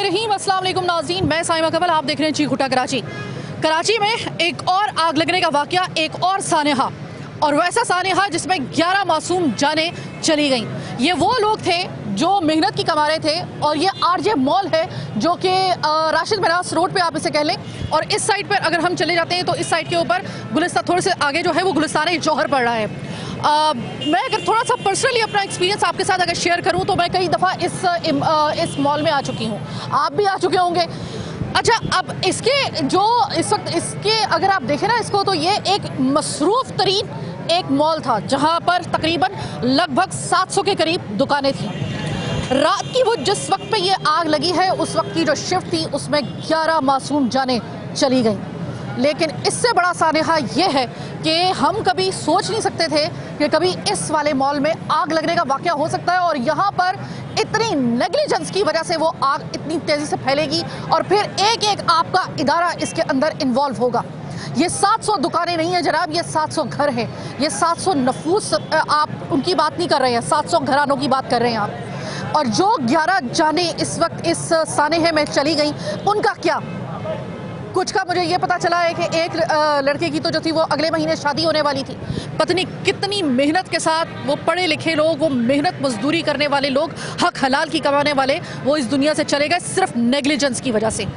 बिस्मिल्लाहिर्रहमानिर्रहीम। अस्सलाम वालेकुम नाज़रीन, मैं साइमा कमल, आप देख रहे हैं चीखुटा कराची। कराची में एक और आग लगने का वाक़या, एक और सानेहा, और वैसा सानेहा जिसमें 11 मासूम जानें चली गईं। ये वो लोग थे जो मेहनत की कमा रहे थे, और ये आरजे मॉल है जो कि राशिद मिनास रोड पे आप इसे कह लें। और इस साइड पर अगर हम चले जाते हैं तो इस साइड के ऊपर गुलिस्तान, थोड़े से आगे जो है वो गुलिस्तान जौहर पड़ रहा है। मैं अगर थोड़ा सा पर्सनली अपना एक्सपीरियंस आपके साथ अगर शेयर करूं तो मैं कई दफ़ा इस मॉल में आ चुकी हूं, आप भी आ चुके होंगे। अच्छा, अब इसके जो इस वक्त इसके अगर आप देखें ना इसको, तो ये एक मसरूफ़ तरीन एक मॉल था जहां पर तकरीबन लगभग 700 के करीब दुकानें थीं। रात की वो जिस वक्त पे ये आग लगी है, उस वक्त की जो शिफ्ट थी उसमें 11 मासूम जानें चली गईं। लेकिन इससे बड़ा सानेहा ये है कि हम कभी सोच नहीं सकते थे कि कभी इस वाले मॉल में आग लगने का वाक़या हो सकता है, और यहाँ पर इतनी नेग्लिजेंस की वजह से वो आग इतनी तेज़ी से फैलेगी, और फिर एक एक आपका इदारा इसके अंदर इन्वॉल्व होगा। ये 700 दुकानें नहीं है जनाब, ये 700 घर हैं, ये 700 नफूस आप उनकी बात नहीं कर रहे हैं, 700 घरानों की बात कर रहे हैं आप। और जो 11 जानें इस वक्त इस सानेहे में चली गई, उनका क्या? कुछ का मुझे ये पता चला है कि एक लड़के की तो जो थी वो अगले महीने शादी होने वाली थी। पत्नी कितनी मेहनत के साथ वो पढ़े लिखे लोग, वो मेहनत मजदूरी करने वाले लोग, हक हलाल की कमाने वाले, वो इस दुनिया से चले गए सिर्फ नेग्लिजेंस की वजह से।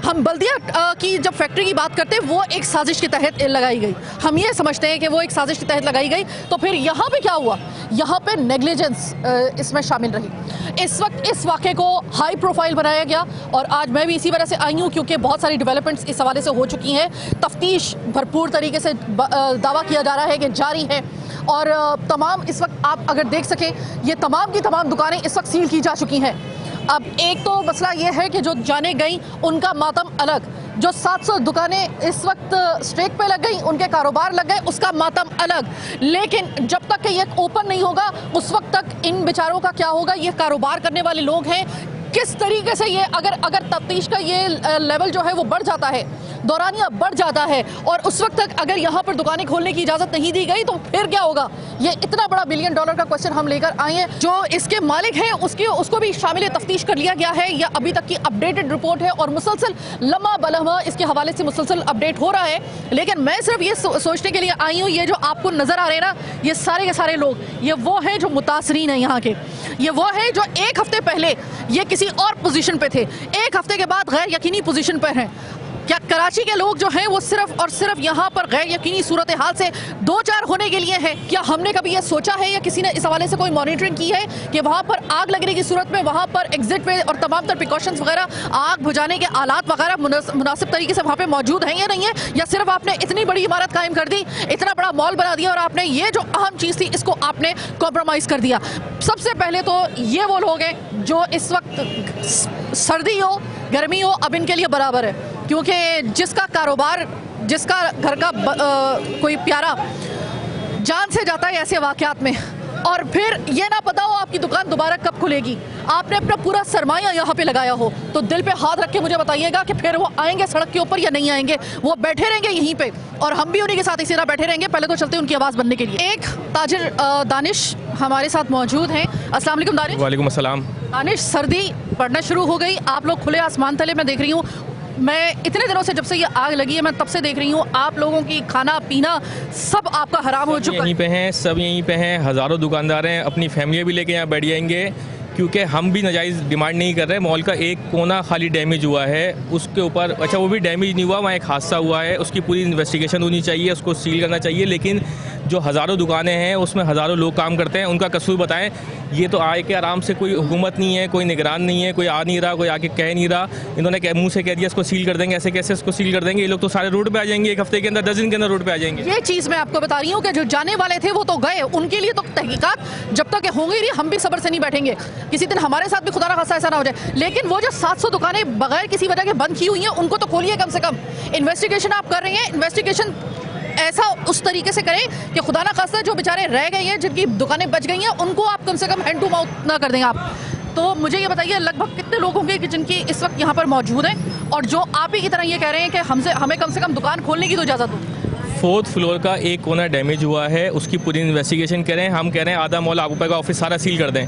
हम बल्दिया की जब फैक्ट्री की बात करते हैं, वो एक साजिश के तहत लगाई गई, हम ये समझते हैं कि वो एक साजिश के तहत लगाई गई। तो फिर यहाँ पे क्या हुआ? यहाँ पे नेग्लिजेंस इसमें शामिल रही। इस वक्त इस वाक़े को हाई प्रोफाइल बनाया गया, और आज मैं भी इसी वजह से आई हूँ क्योंकि बहुत सारी डेवलपमेंट्स इस हवाले से हो चुकी हैं। तफ्तीश भरपूर तरीके से दावा किया जा रहा है कि जारी है, और तमाम इस वक्त आप अगर देख सकें, ये तमाम की तमाम दुकानें इस वक्त सील की जा चुकी हैं। अब एक तो मसला ये है कि जो जाने गई उनका मातम अलग, जो 700 दुकानें इस वक्त स्ट्रेक पे लग गई, उनके कारोबार लग गए, उसका मातम अलग। लेकिन जब तक कि ये ओपन नहीं होगा उस वक्त तक इन बेचारों का क्या होगा? ये कारोबार करने वाले लोग हैं, किस तरीके से ये अगर तफ्तीश का ये लेवल जो है वो बढ़ जाता है, दौरानिया बढ़ जाता है, और उस वक्त तक अगर यहाँ पर दुकानें खोलने की इजाज़त नहीं दी गई, तो फिर क्या होगा? ये इतना बड़ा $1 बिलियन का क्वेश्चन हम लेकर आए हैं। जो इसके मालिक हैं उसको भी शामिल तफ्तीश कर लिया गया है, या अभी तक की अपडेटेड रिपोर्ट है, और मुसलसल लम्हा बलहमा इसके हवाले से मुसलसल अपडेट हो रहा है। लेकिन मैं सिर्फ ये सोचने के लिए आई हूँ, ये जो आपको नज़र आ रहे हैं ना, ये सारे के सारे लोग, ये वो हैं जो मुतासरीन हैं यहाँ के। ये वो हैं जो एक हफ्ते पहले ये किसी और पोजीशन पे थे, एक हफ्ते के बाद गैर यकीनी पोजीशन पर हैं। क्या कराची के लोग जो हैं वो सिर्फ और सिर्फ यहाँ पर गैर यकीनी सूरत हाल से दो चार होने के लिए हैं? क्या हमने कभी ये सोचा है, या किसी ने इस हवाले से कोई मॉनिटरिंग की है कि वहाँ पर आग लगने की सूरत में वहाँ पर एग्जिट पे और तमाम तर प्रिकॉशंस वगैरह, आग बुझाने के आलात वगैरह मुनासिब तरीके से वहाँ पे मौजूद हैं या नहीं है? या सिर्फ आपने इतनी बड़ी इमारत कायम कर दी, इतना बड़ा मॉल बना दिया, और आपने ये जो अहम चीज़ थी इसको आपने कॉम्प्रोमाइज़ कर दिया? सबसे पहले तो ये वो लोग हैं जो इस वक्त सर्दी हो गर्मी हो, अब इनके लिए बराबर है, क्योंकि जिसका कारोबार, जिसका घर का कोई प्यारा जान से जाता है ऐसे वाक़यात में, और फिर ये ना पता हो आपकी दुकान दोबारा कब खुलेगी, आपने अपना पूरा सरमाया यहाँ पे लगाया हो, तो दिल पे हाथ रख के मुझे बताइएगा कि फिर वो आएंगे सड़क के ऊपर या नहीं आएंगे? वो बैठे रहेंगे यहीं पे, और हम भी उन्हीं के साथ इसी तरह बैठे रहेंगे। पहले तो चलते हैं उनकी आवाज़ बनने के लिए। एक ताजिर दानिश हमारे साथ मौजूद हैं। अस्सलाम वालेकुम दानिश। वालेकुम अस्सलाम। दानिश, सर्दी पड़ना शुरू हो गई, आप लोग खुले आसमान तले मैं देख रही हूँ। मैं इतने दिनों से, जब से ये आग लगी है, मैं तब से देख रही हूँ आप लोगों की खाना पीना सब आपका हराम हो चुका है। यहीं पे हैं, सब यहीं पे हैं, हज़ारों दुकानदार हैं, अपनी फैमिली भी लेके यहाँ बैठ जाएंगे, क्योंकि हम भी नाजायज़ डिमांड नहीं कर रहे। मॉल का एक कोना खाली डैमेज हुआ है, उसके ऊपर, अच्छा वो भी डैमेज नहीं हुआ, वहाँ एक हादसा हुआ है, उसकी पूरी इन्वेस्टिगेशन होनी चाहिए, उसको सील करना चाहिए। लेकिन जो हज़ारों दुकानें हैं उसमें हज़ारों लोग काम करते हैं, उनका कसूर बताएं। ये तो आए के आराम से, कोई हुकूमत नहीं है, कोई निगरान नहीं है, कोई आ नहीं रहा, कोई आके कह नहीं रहा। इन्होंने मुँह से कह दिया इसको सील कर देंगे, ऐसे कैसे इसको सील कर देंगे? ये लोग तो सारे रोड पे आ जाएंगे, एक हफ्ते के अंदर, 10 दिन के अंदर रोड पे आ जाएंगे। ये चीज़ मैं आपको बता रही हूँ कि जो जाने वाले थे वो तो गए, उनके लिए तो तहकीकात जब तक होंगी नहीं, हम भी सब्र से नहीं बैठेंगे। किसी दिन हमारे साथ भी खुदा ना खासा ऐसा ना हो जाए। लेकिन वो जो 700 दुकानें बगैर किसी वजह के बंद की हुई हैं, उनको तो खोलिए कम से कम। इन्वेस्टिगेशन आप कर रही हैं, इन्वेस्टिगेशन ऐसा उस तरीके से करें कि खुदा ना खासा जो बेचारे रह गए हैं, जिनकी दुकानें बच गई हैं, उनको आप कम से कम हैंड टू माउथ ना कर दें आप। तो मुझे ये बताइए, लगभग कितने लोग होंगे कि जिनकी इस वक्त यहाँ पर मौजूद हैं, और जो आप ही की तरह ये कह रहे हैं कि हमें कम से कम दुकान खोलने की तो इजाज़त दो? 4th फ्लोर का एक कोना डैमेज हुआ है, उसकी पूरी इन्वेस्टिगेशन करें। हम कह रहे हैं आधा मॉल आगूपा का ऑफिस सारा सील कर दें।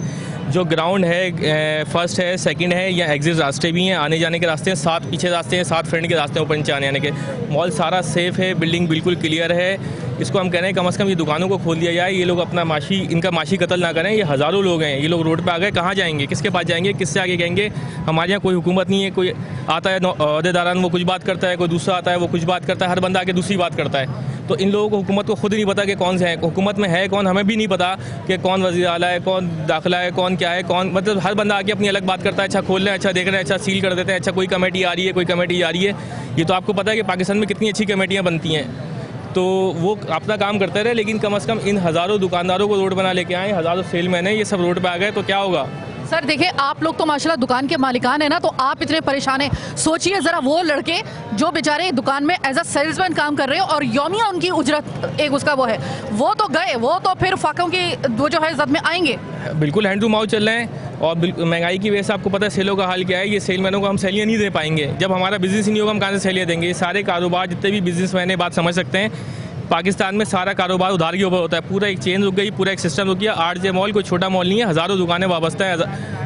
जो ग्राउंड है, फर्स्ट है, सेकंड है, या एग्जिट रास्ते भी हैं, आने जाने के रास्ते हैं, 7 पीछे रास्ते हैं, 7 फ्रंट के रास्ते हैं ऊपर नीचे आने के। मॉल सारा सेफ़ है, बिल्डिंग बिल्कुल क्लियर है। इसको हम कह रहे हैं कम से कम ये दुकानों को खोल दिया जाए। ये लोग अपना इनका माशी कत्ल ना करें। ये हज़ारों लोग हैं, ये लोग रोड पे आ गए, कहाँ जाएंगे, किसके पास जाएंगे, किससे आगे कहेंगे। हमारे यहाँ कोई हुकूमत नहीं है, कोई आता है अहदेदारान वो कुछ बात करता है, कोई दूसरा आता है वो कुछ बात करता है, हर बंदा आके दूसरी बात करता है। तो इन लोगों को हुकूमत को खुद नहीं पता कि कौन से हैं, हुकूमत में है कौन, हमें भी नहीं पता कि कौन वज़ीर आला है, कौन दाखिला है, कौन क्या है, कौन, मतलब हर बंदा आके अपनी अलग बात करता है। अच्छा खोल रहे हैं, अच्छा देख रहे हैं, अच्छा सील कर देते हैं, अच्छा कोई कमेटी आ रही है, कोई कमेटी आ रही है। ये तो आपको पता है कि पाकिस्तान में कितनी अच्छी कमेटियाँ बनती हैं। तो वो अपना काम करते रहे, लेकिन कम से कम इन हज़ारों दुकानदारों को रोड बना लेके आए, हज़ारों सेलमैन है, ये सब रोड पे आ गए तो क्या होगा। सर देखिए, आप लोग तो माशाल्लाह दुकान के मालिकान है ना, तो आप इतने परेशान हैं। सोचिए ज़रा वो लड़के जो बेचारे दुकान में एज अ सेल्समैन काम कर रहे हैं और यौमिया उनकी उजरत एक उसका वो है, वो तो गए, वो तो फिर फाकों की वो जो है जद में आएंगे। बिल्कुल हैंड टू माउथ चल रहे हैं, और महंगाई की वजह से आपको पता है सेलों का हाल क्या है। ये सेलमैनों को हम सैलियाँ नहीं दे पाएंगे। जब हमारा बिज़नेस ही नहीं होगा हम कहाँ से सैलियाँ देंगे। ये सारे कारोबार जितने भी बिज़नेसमैन हैं बात समझ सकते हैं, पाकिस्तान में सारा कारोबार उधार के ऊपर होता है। पूरा एक चेन रुक गई, पूरा एक सिस्टम रुक गया। आरजे मॉल कोई छोटा मॉल नहीं है, हज़ारों दुकानें वाबस्ता है,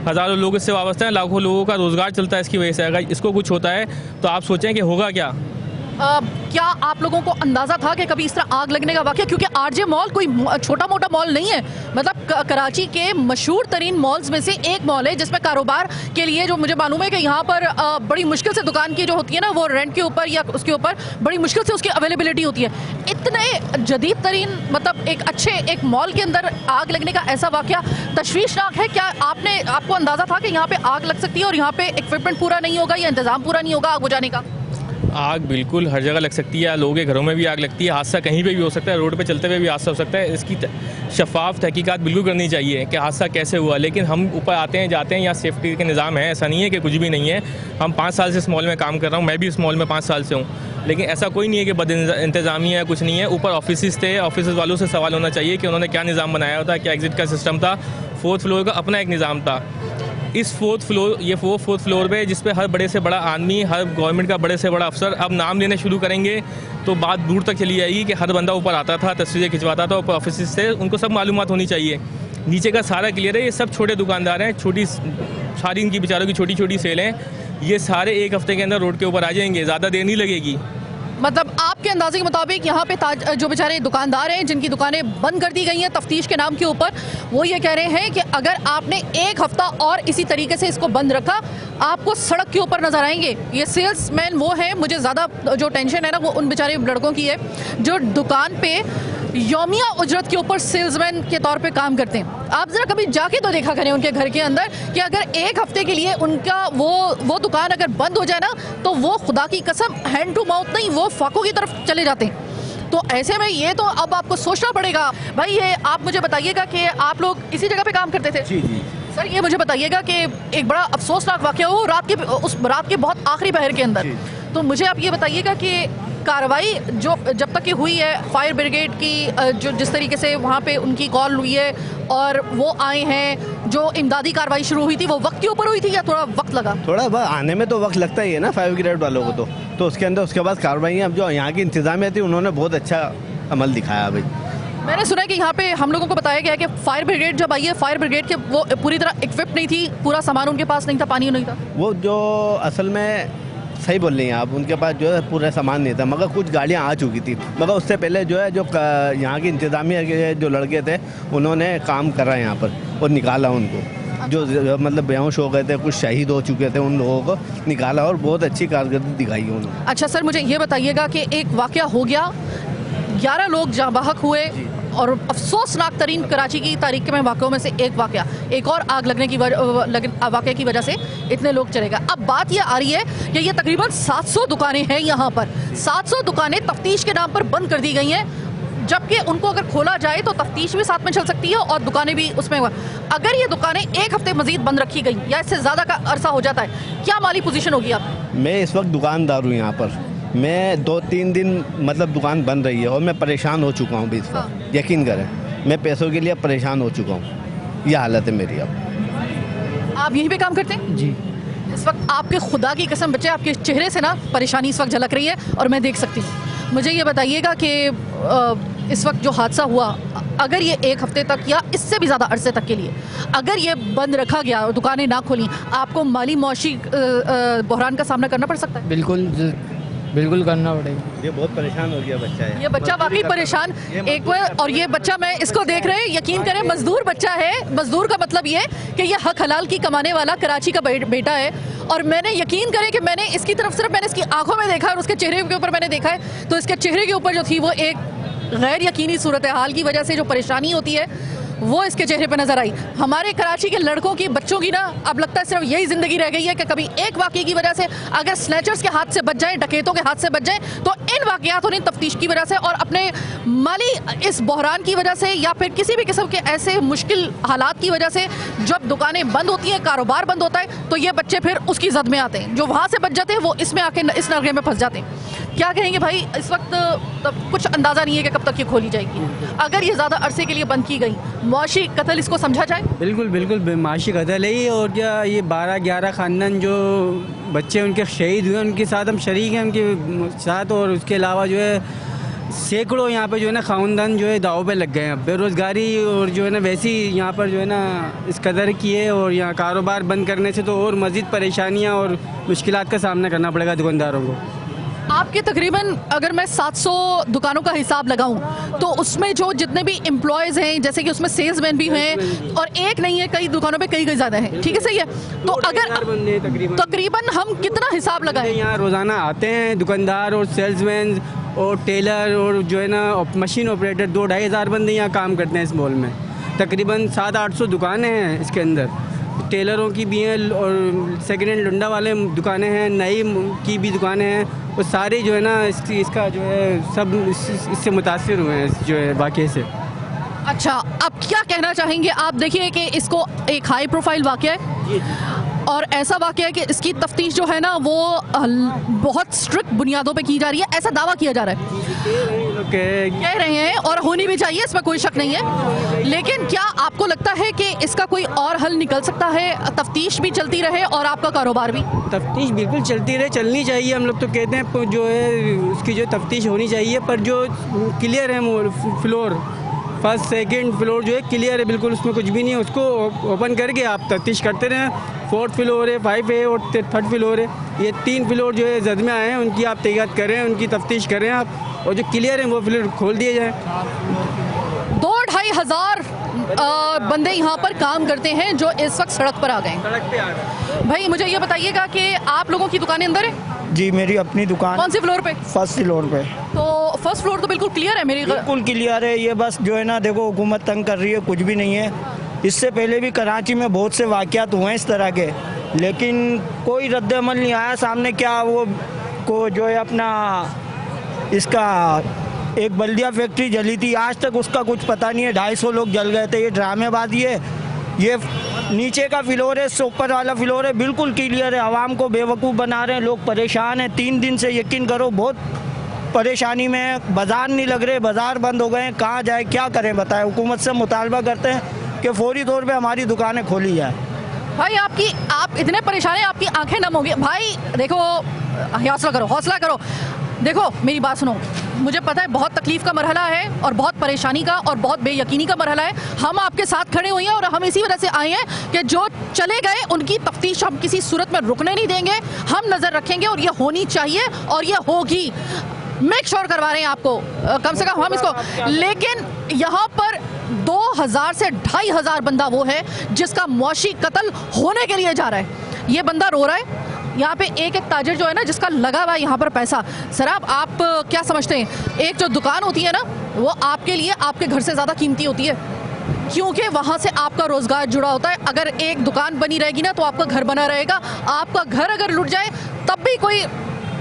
हज़ारों लोग इससे वाबस्ता हैं, लाखों लोगों का रोज़गार चलता है इसकी वजह से। अगर इसको कुछ होता है तो आप सोचें कि होगा क्या। क्या आप लोगों को अंदाज़ा था कि कभी इस तरह आग लगने का वाक़या, क्योंकि आरजे मॉल कोई छोटा मोटा मॉल नहीं है, मतलब कराची के मशहूर तरीन मॉल्स में से एक मॉल है जिसमें कारोबार के लिए जो मुझे मालूम है कि यहाँ पर बड़ी मुश्किल से दुकान की जो होती है ना वो रेंट के ऊपर या उसके ऊपर बड़ी मुश्किल से उसकी अवेलेबिलिटी होती है। इतने जदीद तरीन मतलब एक मॉल के अंदर आग लगने का ऐसा वाक़या तशवीशनाक है। क्या आपको अंदाज़ा था कि यहाँ पे आग लग सकती है और यहाँ पे इक्विपमेंट पूरा नहीं होगा या इंतज़ाम पूरा नहीं होगा आग बुझाने का? आग बिल्कुल हर जगह लग सकती है, लोगों के घरों में भी आग लगती है, हादसा कहीं पे भी हो सकता है, रोड पे चलते हुए भी हादसा हो सकता है। इसकी शफाफ तहकीकात बिल्कुल करनी चाहिए कि हादसा कैसे हुआ। लेकिन हम ऊपर आते हैं जाते हैं, यहाँ सेफ्टी के निज़ाम है, ऐसा नहीं है कि कुछ भी नहीं है। हम 5 साल से इस मॉल में काम कर रहा हूँ, मैं भी इस मॉल में 5 साल से हूँ, लेकिन ऐसा कोई नहीं है कि बद इंतज़ामिया है, कुछ नहीं है। ऊपर ऑफिस थे, ऑफिस वालों से सवाल होना चाहिए कि उन्होंने क्या निज़ाम बनाया होता, क्या एग्ज़िट का सिस्टम था। 4th फ्लोर का अपना एक निज़ाम था। इस 4th फ्लोर पे जिस पे हर बड़े से बड़ा आदमी, हर गवर्नमेंट का बड़े से बड़ा अफसर अब नाम लेने शुरू करेंगे तो बात दूर तक चली जाएगी कि हर बंदा ऊपर आता था, तस्वीरें खिंचवाता था ऊपर ऑफिस से, उनको सब मालूमात होनी चाहिए। नीचे का सारा क्लियर है, ये सब छोटे दुकानदार हैं, सारी इनकी बेचारों की छोटी छोटी सेल हैं। ये सारे 1 हफ्ते के अंदर रोड के ऊपर आ जाएंगे, ज़्यादा देर नहीं लगेगी। मतलब आपके अंदाजे के मुताबिक यहाँ पे जो बेचारे दुकानदार हैं जिनकी दुकानें बंद कर दी गई हैं तफ्तीश के नाम के ऊपर, वो ये कह रहे हैं कि अगर आपने 1 हफ्ता और इसी तरीके से इसको बंद रखा, आपको सड़क के ऊपर नजर आएंगे। ये सेल्समैन वो है, मुझे ज़्यादा जो टेंशन है ना वो उन बेचारे लड़कों की है जो दुकान पे यौमिया उजरत के ऊपर सेल्समैन के तौर पे काम करते हैं। आप ज़रा कभी जाके तो देखा करें उनके घर के अंदर कि अगर 1 हफ्ते के लिए उनका वो दुकान अगर बंद हो जाए ना तो वो खुदा की कसम हैंड टू माउथ नहीं, वो फाकों की तरफ चले जाते हैं। तो ऐसे में ये तो अब आपको सोचना पड़ेगा। भाई ये आप मुझे बताइएगा कि आप लोग इसी जगह पे काम करते थे? जी जी सर ये मुझे बताइएगा कि एक बड़ा अफसोसनाक वाक़या हो उस रात के बहुत आखिरी पहर के अंदर, तो मुझे आप ये बताइएगा कि कार्रवाई जो जब तक की हुई है फायर ब्रिगेड की, जो जिस तरीके से वहाँ पे उनकी कॉल हुई है और वो आए हैं, जो इमदादी कार्रवाई शुरू हुई थी वो वक्त के ऊपर हुई थी या थोड़ा वक्त लगा? थोड़ा आने में तो वक्त लगता ही है ना फायर ब्रिगेड वालों को, तो उसके अंदर उसके बाद कार्रवाई अब जो यहाँ की इंतजामिया थी उन्होंने बहुत अच्छा अमल दिखाया। भाई मैंने सुना है कि यहाँ पे हम लोगों को बताया गया है कि फायर ब्रिगेड जब आई है, फायर ब्रिगेड के वो पूरी तरह इक्विप नहीं थी, पूरा सामान उनके पास नहीं था, पानी नहीं था। वो जो असल में सही बोल रही हैं आप, उनके पास जो है पूरा सामान नहीं था, मगर कुछ गाड़ियाँ आ चुकी थी। मगर उससे पहले जो है जो यहाँ की इंतजामिया के जो लड़के थे उन्होंने काम करा यहाँ पर और निकाला उनको, जो मतलब बेहोश हो गए थे, कुछ शहीद हो चुके थे, उन लोगों को निकाला और बहुत अच्छी कारकर्दगी दिखाई उन्होंने। अच्छा सर मुझे ये बताइएगा कि एक वाक़या हो गया, 11 लोग जहाँ बहक हुए और अफसोसनाक तरीन कराची की तारीख में वाक़ों में से एक वाक़या, एक और आग लगने की वाक़े की वजह से इतने लोग चले गए। अब बात ये आ रही है कि ये तकरीबन 700 दुकानें हैं यहाँ पर, 700 दुकानें तफ्तीश के नाम पर बंद कर दी गई हैं, जबकि उनको अगर खोला जाए तो तफ्तीश भी साथ में चल सकती है और दुकानें भी उसमें। अगर ये दुकानें 1 हफ्ते मजीद बंद रखी गई या इससे ज़्यादा का अरसा हो जाता है, क्या माली पोजीशन होगी आप? मैं इस वक्त दुकानदार हूँ यहाँ पर, मैं 2-3 दिन मतलब दुकान बंद रही है और मैं परेशान हो चुका हूँ इस वक्त। यकीन करें मैं पैसों के लिए परेशान हो चुका हूँ, यह हालत है मेरी। अब आप यहीं पे काम करते हैं? जी। इस वक्त आपके खुदा की कसम बच्चे, आपके चेहरे से ना परेशानी इस वक्त झलक रही है और मैं देख सकती हूँ। मुझे ये बताइएगा कि इस वक्त जो हादसा हुआ, अगर ये एक हफ्ते तक या इससे भी ज़्यादा अरसे तक के लिए अगर ये बंद रखा गया और दुकानें ना खोली, आपको माली मौशी बहरान का सामना करना पड़ सकता है? बिल्कुल करना पड़ेगा। ये बहुत परेशान हो गया बच्चा है। ये बच्चा वाकई परेशान एक बार, और ये बच्चा, मैं इसको देख रहे हैं, यकीन करें मजदूर बच्चा है। मजदूर का मतलब ये कि ये हक हलाल की कमाने वाला कराची का बेटा है। और मैंने यकीन करें कि मैंने इसकी तरफ सिर्फ मैंने इसकी आंखों में देखा और उसके चेहरे के ऊपर मैंने देखा है, तो इसके चेहरे के ऊपर जो थी वो एक गैर यकीनी सूरत हाल की वजह से जो परेशानी होती है वो इसके चेहरे पे नजर आई। हमारे कराची के लड़कों की, बच्चों की ना अब लगता है सिर्फ यही जिंदगी रह गई है कि कभी एक वाकये की वजह से अगर स्नैचर्स के हाथ से बच जाए, डकैतों के हाथ से बच जाए, तो इन वाकयातों ने तफ्तीश की वजह से और अपने माली इस बहरान की वजह से या फिर किसी भी किस्म के ऐसे मुश्किल हालात की वजह से जब दुकानें बंद होती हैं, कारोबार बंद होता है, तो ये बच्चे फिर उसकी जद में आते हैं। जो वहाँ से बच जाते हैं वो इसमें आके इस नरगे में फंस जाते हैं। क्या कहेंगे भाई, इस वक्त तब कुछ अंदाज़ा नहीं है कि कब तक ये खोली जाएगी। अगर ये ज़्यादा अरसे के लिए बंद की गई, मौशी कत्ल इसको समझा जाए? बिल्कुल माशी कत्ल है ये। और क्या ये 12-11 ख़ानदान जो बच्चे उनके शहीद हुए उनके साथ हम शरीक हैं उनके साथ। और उसके अलावा जो है सैकड़ों यहाँ पे जो है ना ख़ानदान जो है दाव पे लग गए हैं। बेरोज़गारी और जो है ना वैसी यहाँ पर जो है ना इस कदर की है। और यहाँ कारोबार बंद करने से तो और मज़ीद परेशानियाँ और मुश्किलात का सामना करना पड़ेगा दुकानदारों को। आपके तकरीबन अगर मैं 700 दुकानों का हिसाब लगाऊं तो उसमें जो जितने भी एम्प्लॉयज़ हैं, जैसे कि उसमें सेल्समैन भी हैं और एक नहीं है, कई दुकानों पे कई ज़्यादा हैं, ठीक है, सही है। तो अगर तकरीबन हम कितना हिसाब लगाएं? यहाँ रोज़ाना आते हैं दुकानदार और सेल्समैन और टेलर और जो है ना मशीन ऑपरेटर 2-2.5 हज़ार बंदे यहाँ काम करते हैं इस मॉल में। तकरीबन 700-800 दुकानें हैं इसके अंदर, टेलरों की भी हैं और सेकेंड हैंड लुंडा वाले दुकानें हैं, नई की भी दुकानें हैं। वो सारे जो है ना इसका जो है सब इससे मुतासिर हुए हैं जो है वाक़ये से। अच्छा, अब क्या कहना चाहेंगे आप? देखिए कि इसको एक हाई प्रोफाइल वाक़या है और ऐसा वाक़या है कि इसकी तफ्तीश जो है ना वो बहुत स्ट्रिक्ट बुनियादों पे की जा रही है, ऐसा दावा किया जा रहा है। कह रहे हैं और होनी भी चाहिए, इसमें कोई शक नहीं है। लेकिन क्या आपको लगता है कि इसका कोई और हल निकल सकता है? तफ्तीश भी चलती रहे और आपका कारोबार भी? तफ्तीश बिल्कुल चलती रहे, चलनी चाहिए। हम लोग तो कहते हैं जो है उसकी जो तफ्तीश होनी चाहिए, पर जो क्लियर है फ्लोर, फर्स्ट सेकंड फ्लोर जो है क्लियर है, बिल्कुल उसमें कुछ भी नहीं है। उसको ओपन करके आप तफ्तीश करते रहें। 4th फ्लोर है, 5 है और 3rd फ्लोर है। ये 3 फ्लोर जो है जद में आए हैं, उनकी आप तहक़ीक़ात करें, उनकी तफ्तीश करें आप, और जो क्लियर है वो फ्लोर खोल दिए जाए। 2-2.5 हज़ार बंदे यहाँ पर काम करते हैं जो इस वक्त सड़क पर आ गए। सड़क पे आ गए। भाई मुझे ये बताइएगा कि आप लोगों की दुकानें अंदर है? जी, मेरी अपनी दुकान। कौन सी फ्लोर पे? 1st फ्लोर पे। तो फर्स्ट फ्लोर तो बिल्कुल क्लियर है मेरी? बिल्कुल क्लियर है। ये बस जो है ना देखो हुकूमत तंग कर रही है, कुछ भी नहीं है। इससे पहले भी कराची में बहुत से वाक़यात हुए हैं इस तरह के, लेकिन कोई रद्द अमल नहीं आया सामने। क्या वो को जो है अपना इसका एक बल्दिया फैक्ट्री जली थी, आज तक उसका कुछ पता नहीं है। 250 लोग जल गए थे। ये ड्रामेबाजी है। ये नीचे का फ्लोर है, ऊपर वाला फ्लोर है, बिल्कुल क्लियर है। आवाम को बेवकूफ़ बना रहे हैं, लोग परेशान हैं। 3 दिन से यकीन करो बहुत परेशानी में है। बाज़ार नहीं लग रहे, बाज़ार बंद हो गए हैं। कहाँ जाए, क्या करें बताएं। हुकूमत से मुतालबा करते हैं कि फौरी तौर पे हमारी दुकानें खोली जाए। भाई आप इतने परेशान हैं, आपकी आंखें नम हो गई। भाई देखो, हौसला करो। देखो मेरी बात सुनो, मुझे पता है बहुत तकलीफ़ का मरहला है और बहुत परेशानी का और बहुत बेयकीनी का मरहला है। हम आपके साथ खड़े हुए हैं और हम इसी वजह से आए हैं कि जो चले गए उनकी तफ्तीश हम किसी सूरत में रुकने नहीं देंगे। हम नज़र रखेंगे और ये होनी चाहिए और ये होगी। मेक श्योर करवा रहे हैं आपको, कम से कम हम इसको। लेकिन यहाँ पर 2000 से 2500 बंदा वो है जिसका मौशी कत्ल होने के लिए जा रहा है। ये बंदा रो रहा है। यहाँ पे एक ताजिर जो है ना जिसका लगा हुआ है यहाँ पर पैसा। सर आप क्या समझते हैं, एक जो दुकान होती है ना वो आपके लिए आपके घर से ज़्यादा कीमती होती है, क्योंकि वहाँ से आपका रोज़गार जुड़ा होता है। अगर एक दुकान बनी रहेगी ना तो आपका घर बना रहेगा। आपका घर अगर लुट जाए तब भी कोई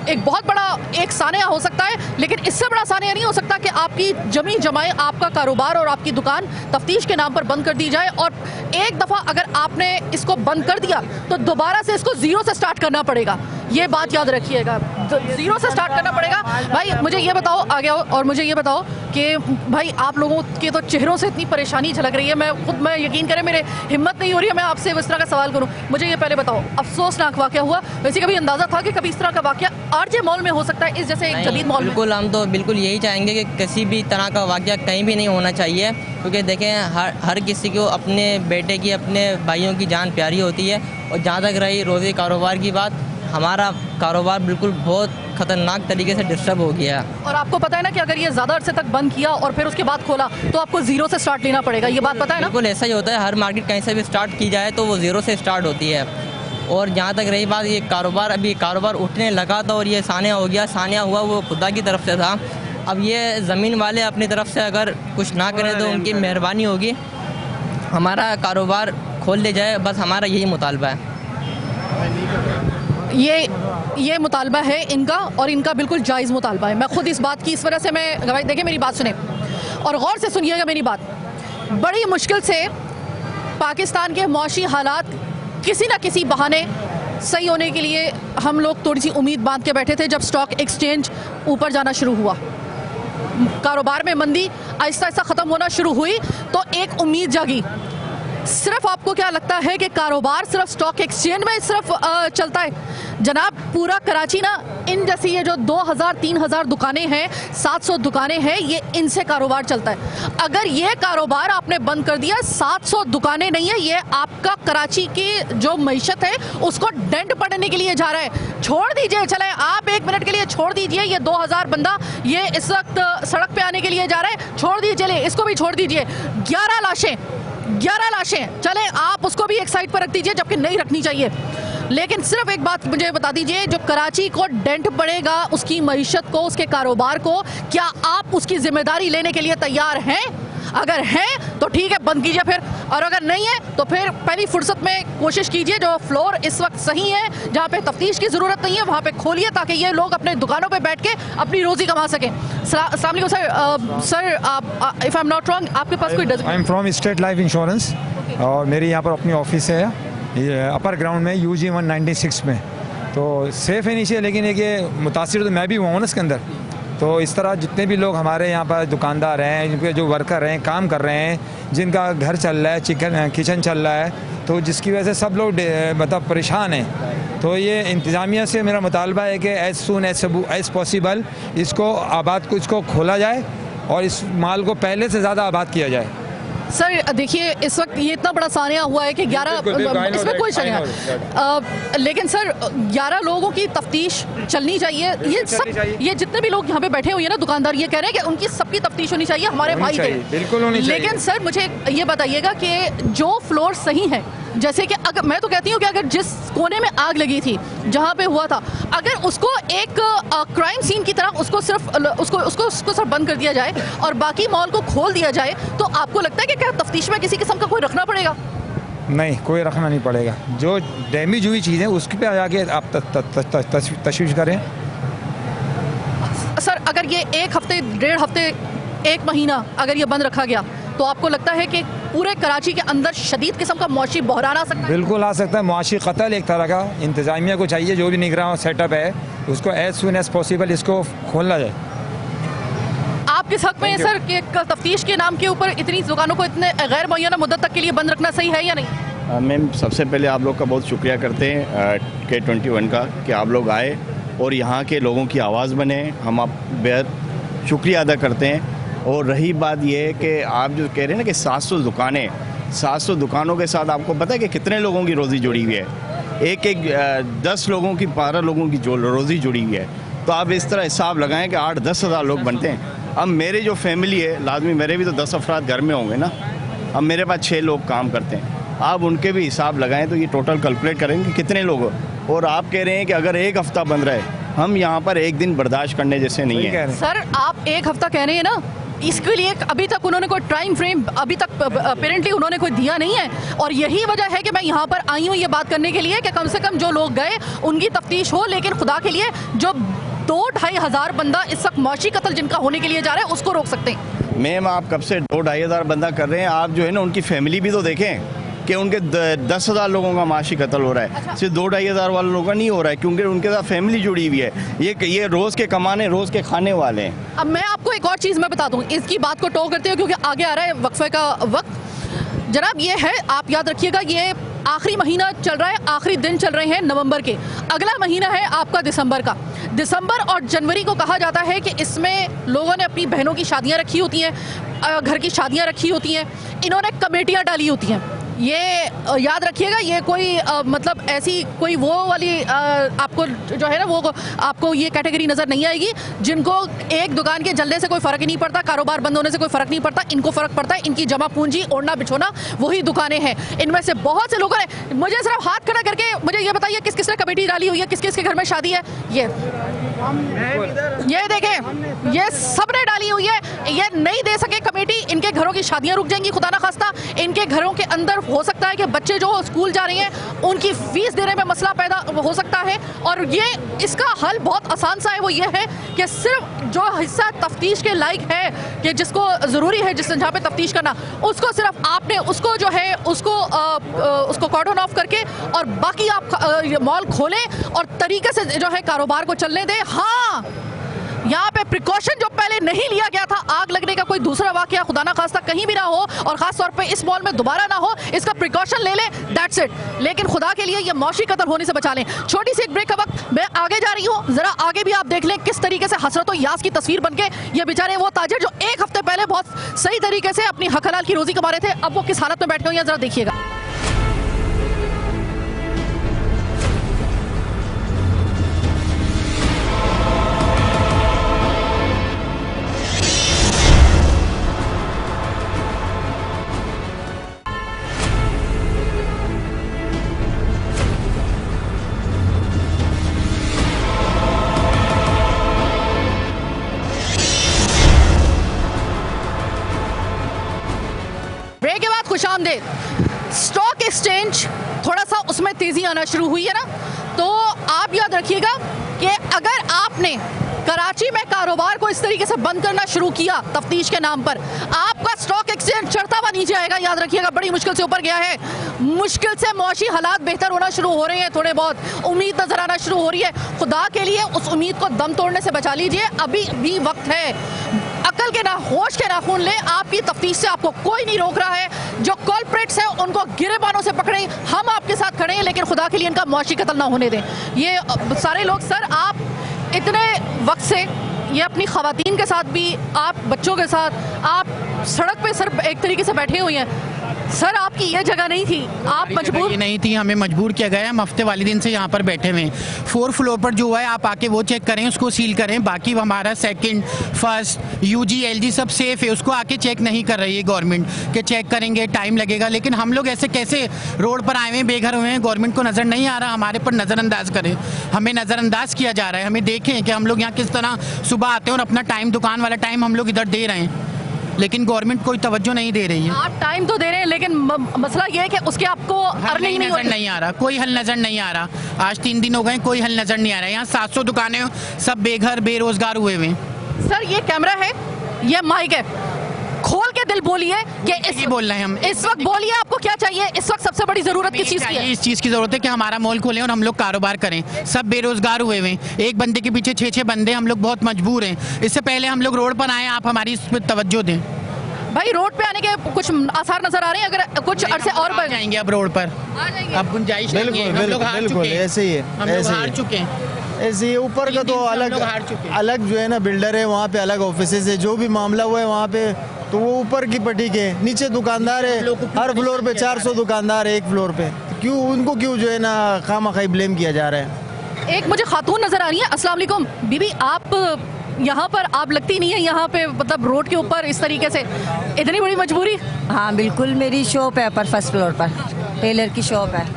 एक बहुत बड़ा एक सानिया हो सकता है, लेकिन इससे बड़ा सानिया नहीं हो सकता कि आपकी जमी जमाए, आपका कारोबार और आपकी दुकान तफ्तीश के नाम पर बंद कर दी जाए। और एक दफ़ा अगर आपने इसको बंद कर दिया तो दोबारा से इसको ज़ीरो से स्टार्ट करना पड़ेगा, ये बात याद रखिएगा, जीरो से स्टार्ट करना पड़ेगा। भाई मुझे ये बताओ, आगे आओ और मुझे ये बताओ कि भाई आप लोगों के तो चेहरों से इतनी परेशानी झलक रही है, मैं यकीन करें मेरे हिम्मत नहीं हो रही है मैं आपसे इस तरह का सवाल करूं। मुझे ये पहले बताओ, अफसोसनाक वाकया हुआ, वैसे कभी अंदाजा था कि कभी इस तरह का वाकया आरजे मॉल में हो सकता है, इस जैसे एक जदीद मॉल में? बिल्कुल, हम तो बिल्कुल यही चाहेंगे कि किसी भी तरह का वाकया कहीं भी नहीं होना चाहिए, क्योंकि देखें हर किसी को अपने बेटे की, अपने भाइयों की जान प्यारी होती है। और जहाँ तक रही रोज़ी कारोबार की बात, हमारा कारोबार बिल्कुल बहुत ख़तरनाक तरीके से डिस्टर्ब हो गया है। और आपको पता है ना कि अगर ये ज़्यादा अरसे तक बंद किया और फिर उसके बाद खोला तो आपको जीरो से स्टार्ट लेना पड़ेगा, ये बात पता है ना? बिल्कुल ऐसा ही होता है, हर मार्केट कहीं से भी स्टार्ट की जाए तो वो ज़ीरो से स्टार्ट होती है। और जहाँ तक रही बात, ये कारोबार अभी कारोबार उठने लगा था और ये सानिया हो गया, सानिया हुआ वो खुदा की तरफ से था। अब ये ज़मीन वाले अपनी तरफ से अगर कुछ ना करें तो उनकी मेहरबानी होगी, हमारा कारोबार खोल ले जाए, बस हमारा यही मुतालबा है। ये मुतालबा है इनका, और इनका बिल्कुल जायज़ मुतालबा है। मैं खुद इस बात की इस वजह से मैं भाई देखिए मेरी बात सुने और गौर से सुनिएगा मेरी बात। बड़ी मुश्किल से पाकिस्तान के मौशी हालात किसी न किसी बहाने सही होने के लिए हम लोग थोड़ी सी उम्मीद बांध के बैठे थे। जब स्टॉक एक्सचेंज ऊपर जाना शुरू हुआ, कारोबार में मंदी आहिस्ता आहिस्ता ख़त्म होना शुरू हुई, तो एक उम्मीद जागी। सिर्फ आपको क्या लगता है कि कारोबार सिर्फ स्टॉक एक्सचेंज में सिर्फ चलता है? जनाब पूरा कराची ना, इन जैसी ये जो 2000-3000 दुकानें हैं, 700 दुकानें हैं, ये इनसे कारोबार चलता है। अगर ये कारोबार आपने बंद कर दिया, 700 दुकानें नहीं है, ये आपका कराची की जो मईशत है उसको डेंट पड़ने के लिए जा रहा है। छोड़ दीजिए, चले आप 1 मिनट के लिए छोड़ दीजिए, ये 2000 बंदा ये इस वक्त सड़क पे आने के लिए जा रहा है, छोड़ दीजिए, चले इसको भी छोड़ दीजिए। 11 लाशें चले आप उसको भी एक साइड पर रख दीजिए, जबकि नहीं रखनी चाहिए। लेकिन सिर्फ एक बात मुझे बता दीजिए, जो कराची को डेंट पड़ेगा, उसकी मईशत को, उसके कारोबार को, क्या आप उसकी जिम्मेदारी लेने के लिए तैयार हैं? अगर हैं तो ठीक है, बंद कीजिए फिर, और अगर नहीं है तो फिर पहली फुर्सत में कोशिश कीजिए, जो फ्लोर इस वक्त सही है, जहाँ पे तफ्तीश की ज़रूरत नहीं है, वहाँ पे खोलिए, ताकि ये लोग अपने दुकानों पे बैठ के अपनी रोज़ी कमा सकें। अस्सलाम वालेकुम सर, आप if I am not wrong, आपके पास कोई I am from state life insurance, और मेरी यहाँ पर अपनी ऑफिस है, ये अपर ग्राउंड में UG 196 में। तो सेफ़ है नीचे, लेकिन एक ये मुतासिर तो मैं भी हुआ हूँ ना इसके अंदर। तो इस तरह जितने भी लोग हमारे यहाँ पर दुकानदार हैं, जिनके जो वर्कर हैं, काम कर रहे हैं, जिनका घर चल रहा है, किचन चल रहा है, तो जिसकी वजह से सब लोग मतलब परेशान हैं। तो ये इंतज़ामिया से मेरा मुतालबा है कि एज़ सून एज़ पॉसिबल इसको खोला जाए और इस माल को पहले से ज़्यादा आबाद किया जाए। सर देखिए, इस वक्त ये इतना बड़ा सानिया हुआ है कि 11, इसमें कोई शक नहीं, लेकिन सर 11 लोगों की तफ्तीश चलनी चाहिए। ये जितने भी लोग यहाँ पे बैठे हुए हैं ना दुकानदार, ये कह रहे हैं कि उनकी सबकी तफ्तीश होनी चाहिए, हमारे भाई के। बिल्कुल होनी चाहिए। लेकिन सर मुझे ये बताइएगा कि जो फ्लोर सही है, जैसे कि अगर मैं तो कहती हूँ कि अगर जिस कोने में आग लगी थी, जहाँ पे हुआ था, अगर उसको एक क्राइम सीन की तरह उसको सिर्फ बंद कर दिया जाए और बाकी मॉल को खोल दिया जाए, तो आपको लगता है कि क्या तफ्तीश में किसी किस्म का कोई रखना पड़ेगा? नहीं, कोई रखना नहीं पड़ेगा। जो डैमेज हुई चीज़ें उसके पे आके आप तशवीश करें। सर अगर ये 1 हफ्ते, 1.5 हफ्ते, 1 महीना अगर ये बंद रखा गया, तो आपको लगता है कि पूरे कराची के अंदर शदीद किस्म का मुआशी बहरान आ सकता है? बिल्कुल आ सकता है। मुआशी कत्ल एक तरह का इंतज़ामिया को चाहिए, जो भी निगरान सेटअप है उसको एज़ सून एज़ पॉसिबल इसको खोलना जाए। आप किस हक में है सर कि तफ्तीश के नाम के ऊपर इतनी दुकानों को इतने गैर मुअय्यना मुद्दत तक के लिए बंद रखना सही है या नहीं? मैम सबसे पहले आप लोग का बहुत शुक्रिया करते हैं K21 का, कि आप लोग आए और यहाँ के लोगों की आवाज़ बने। हम आप बेहद शुक्रिया अदा करते हैं। और रही बात ये है कि आप जो कह रहे हैं ना कि 700 दुकानों के साथ आपको पता है कि कितने लोगों की रोज़ी जुड़ी हुई है? एक 10 लोगों की, 12 लोगों की जो रोज़ी जुड़ी हुई है। तो आप इस तरह हिसाब लगाएं कि 8-10 हज़ार लोग बनते हैं। अब मेरे जो फैमिली है, लाजमी मेरे भी तो 10 अफराद घर में होंगे ना। अब मेरे पास 6 लोग काम करते हैं, आप उनके भी हिसाब लगाएं तो ये टोटल कैलकुलेट करेंगे कि कितने लोग। और आप कह रहे हैं कि अगर 1 हफ़्ता बंद रहे, हम यहाँ पर 1 दिन बर्दाश्त करने जैसे नहीं है। सर आप 1 हफ्ता कह रहे हैं ना, इसके लिए अभी तक उन्होंने कोई टाइम फ्रेम अभी तक अपेरेंटली उन्होंने कोई दिया नहीं है। और यही वजह है कि मैं यहाँ पर आई हूँ ये बात करने के लिए कि कम से कम जो लोग गए उनकी तफ्तीश हो, लेकिन खुदा के लिए जो 2-2.5 हज़ार बंदा इस वक्त मौशी कत्ल जिनका होने के लिए जा रहा है, उसको रोक सकते हैं। मैम आप कब से 2-2.5 हज़ार बंदा कर रहे हैं? आप जो है ना उनकी फैमिली भी तो देखें कि उनके 10,000 लोगों का माशी कत्ल हो रहा है, सिर्फ 2-2.5 हज़ार वाले लोगों का नहीं हो रहा है, क्योंकि उनके साथ फैमिली जुड़ी हुई है। ये रोज़ के कमाने, रोज़ के खाने वाले हैं। अब मैं आपको एक और चीज़ मैं बता दूं, इसकी बात को टो करते हुए, क्योंकि आगे आ रहा है वक्फे का वक्त। जनाब ये है, आप याद रखिएगा, ये आखिरी महीना चल रहा है, आखिरी दिन चल रहे हैं नवंबर के। अगला महीना है आपका दिसंबर का। दिसंबर और जनवरी को कहा जाता है कि इसमें लोगों ने अपनी बहनों की शादियां रखी होती हैं, घर की शादियां रखी होती हैं, इन्होंने कमेटियां डाली होती हैं। ये याद रखिएगा, ये कोई मतलब ऐसी कोई वो वाली आपको जो है ना, वो आपको ये कैटेगरी नज़र नहीं आएगी जिनको एक दुकान के जलने से कोई फ़र्क ही नहीं पड़ता, कारोबार बंद होने से कोई फ़र्क नहीं पड़ता। इनको फ़र्क पड़ता है, इनकी जमा पूंजी, ओढ़ना बिछोना वही दुकानें हैं। इनमें से बहुत से लोगों ने, मुझे सिर्फ हाथ खड़ा करके मुझे ये बताइए किस किस ने कमेटी डाली हुई है, किस किस के घर में शादी है। ये देखें, ये सब ने डाली हुई है। ये नहीं दे सके कमेटी, इनके घरों की शादियां रुक जाएंगी खुदा ना खास्ता। इनके घरों के अंदर हो सकता है कि बच्चे जो स्कूल जा रहे हैं उनकी फीस देने में मसला पैदा हो सकता है। और ये इसका हल बहुत आसान सा है, वो ये है कि सिर्फ जो हिस्सा तफ्तीश के लायक है, कि जिसको ज़रूरी है, जिस जगह पे तफ्तीश करना, उसको सिर्फ आपने उसको जो है उसको कॉर्डन ऑफ करके और बाकी आप मॉल खोलें और तरीके से जो है कारोबार को चलने दें। हाँ, यहाँ पे प्रिकॉशन जो पहले नहीं लिया गया था, आग लगने का कोई दूसरा वाकया खुदा ना खास्ता कहीं भी ना हो और खास तौर पे इस मॉल में दोबारा ना हो, इसका प्रिकॉशन ले लें, दैट्स इट। लेकिन खुदा के लिए ये मौशी कत्ल होने से बचा लें। छोटी सी एक ब्रेक का वक्त, मैं आगे जा रही हूँ, जरा आगे भी आप देख लें किस तरीके से हसरत यास की तस्वीर बन के ये बेचारे वो ताजिर जो एक हफ्ते पहले बहुत सही तरीके से अपनी हक हलाल की रोजी कमा रहे थे, अब वो किस हालत में बैठे हुए हैं, जरा देखिएगा। ब्रेक के बाद खुशामदीद। स्टॉक एक्सचेंज थोड़ा सा उसमें तेजी आना शुरू हुई है ना, तो आप याद रखिएगा कि अगर आपने कराची में कारोबार को इस तरीके से बंद करना शुरू किया तफ्तीश के नाम पर, आपका स्टॉक एक्सचेंज चढ़ता हुआ नीचे आएगा। याद रखिएगा, बड़ी मुश्किल से ऊपर गया है, मुश्किल से मौशी हालात बेहतर होना शुरू हो रहे हैं, थोड़े बहुत उम्मीद नजर आना शुरू हो रही है। खुदा के लिए उस उम्मीद को दम तोड़ने से बचा लीजिए, अभी भी वक्त है। अकल के ना होश के नाखून ले, आपकी तफ्तीश से आपको कोई नहीं रोक रहा है। जो कॉल्प्रेट्स हैं उनको गिरेबानों से पकड़ें, हम आपके साथ खड़े हैं, लेकिन खुदा के लिए इनका मौशी कत्ल ना होने दें। ये सारे लोग, सर आप इतने वक्त से ये अपनी ख़वातीन के साथ भी, आप बच्चों के साथ, आप सड़क पे सर एक तरीके से बैठे हुए हैं। सर आपकी ये जगह नहीं थी, आप मजबूर नहीं थी, हमें मजबूर किया गया। हम हफ्ते वाले दिन से यहाँ पर बैठे हुए हैं। 4th फ्लोर पर जो हुआ है आप आके वो चेक करें, उसको सील करें। बाकी हमारा 2nd, 1st, UG, LG सब सेफ है, उसको आके चेक नहीं कर रही है गवर्नमेंट के चेक करेंगे, टाइम लगेगा। लेकिन हम लोग ऐसे कैसे रोड पर आए हुए हैं, बेघर हुए हैं, गवर्नमेंट को नज़र नहीं आ रहा, हमारे पर नज़रअंदाज करें। हमें नज़रअंदाज किया जा रहा है। हमें देखें कि हम लोग यहाँ किस तरह सुबह आते हैं और अपना टाइम, दुकान वाला टाइम हम लोग इधर दे रहे हैं, लेकिन गवर्नमेंट कोई तवज्जो नहीं दे रही है। आप टाइम तो दे रहे हैं, लेकिन मसला ये है कि उसके आपको अर्निंग नहीं नजर नहीं आ रहा, कोई हल नजर नहीं आ रहा। आज 3 दिन हो गए, कोई हल नजर नहीं आ रहा। यहाँ 700 दुकानें सब बेघर बेरोजगार हुए हुए। सर ये कैमरा है, ये माइक है, खोल के दिल बोलिए कि इस बोल रहे हैं हम इस वक्त बोलिए आपको क्या चाहिए, इस वक्त सबसे बड़ी जरूरत किस चीज की है? इस चीज़ की ज़रूरत है कि हमारा मॉल खोलें और हम लोग कारोबार करें। सब बेरोजगार हुए हुए हैं, एक बंदे के पीछे 6-6 बंदे, हम लोग बहुत मजबूर हैं। इससे पहले हम लोग रोड पर आए, आप हमारी इस पर तवज्जो दें। भाई रोड पे आने के कुछ आसार नजर आ रहे हैं, अगर कुछ अरसे और बढ़ जाएंगे अब रोड पर, आ जाएंगे। अब गुंजाइश नहीं है, हम लोग हार चुके हैं। ऐसे ही है, हम लोग हार चुके हैं। ऐसे ही ऊपर का तो अलग जो है ना बिल्डर है, वहाँ पे अलग ऑफिसेज है, जो भी मामला हुआ है वहाँ पे तो वो ऊपर की पट्टी के, नीचे दुकानदार है, हर फ्लोर पे 400 दुकानदार है एक फ्लोर पे। क्यों उनको क्यों जो है ना खामखाई ब्लेम किया जा रहा है? एक मुझे खातून नजर आ रही है। अस्सलाम वालेकुम बीबी, आप यहाँ पर आप लगती नहीं है यहाँ पे, मतलब रोड के ऊपर इस तरीके से, इतनी बड़ी मजबूरी? हाँ बिल्कुल, मेरी शॉप है ऊपर 1st फ्लोर पर, टेलर की शॉप है,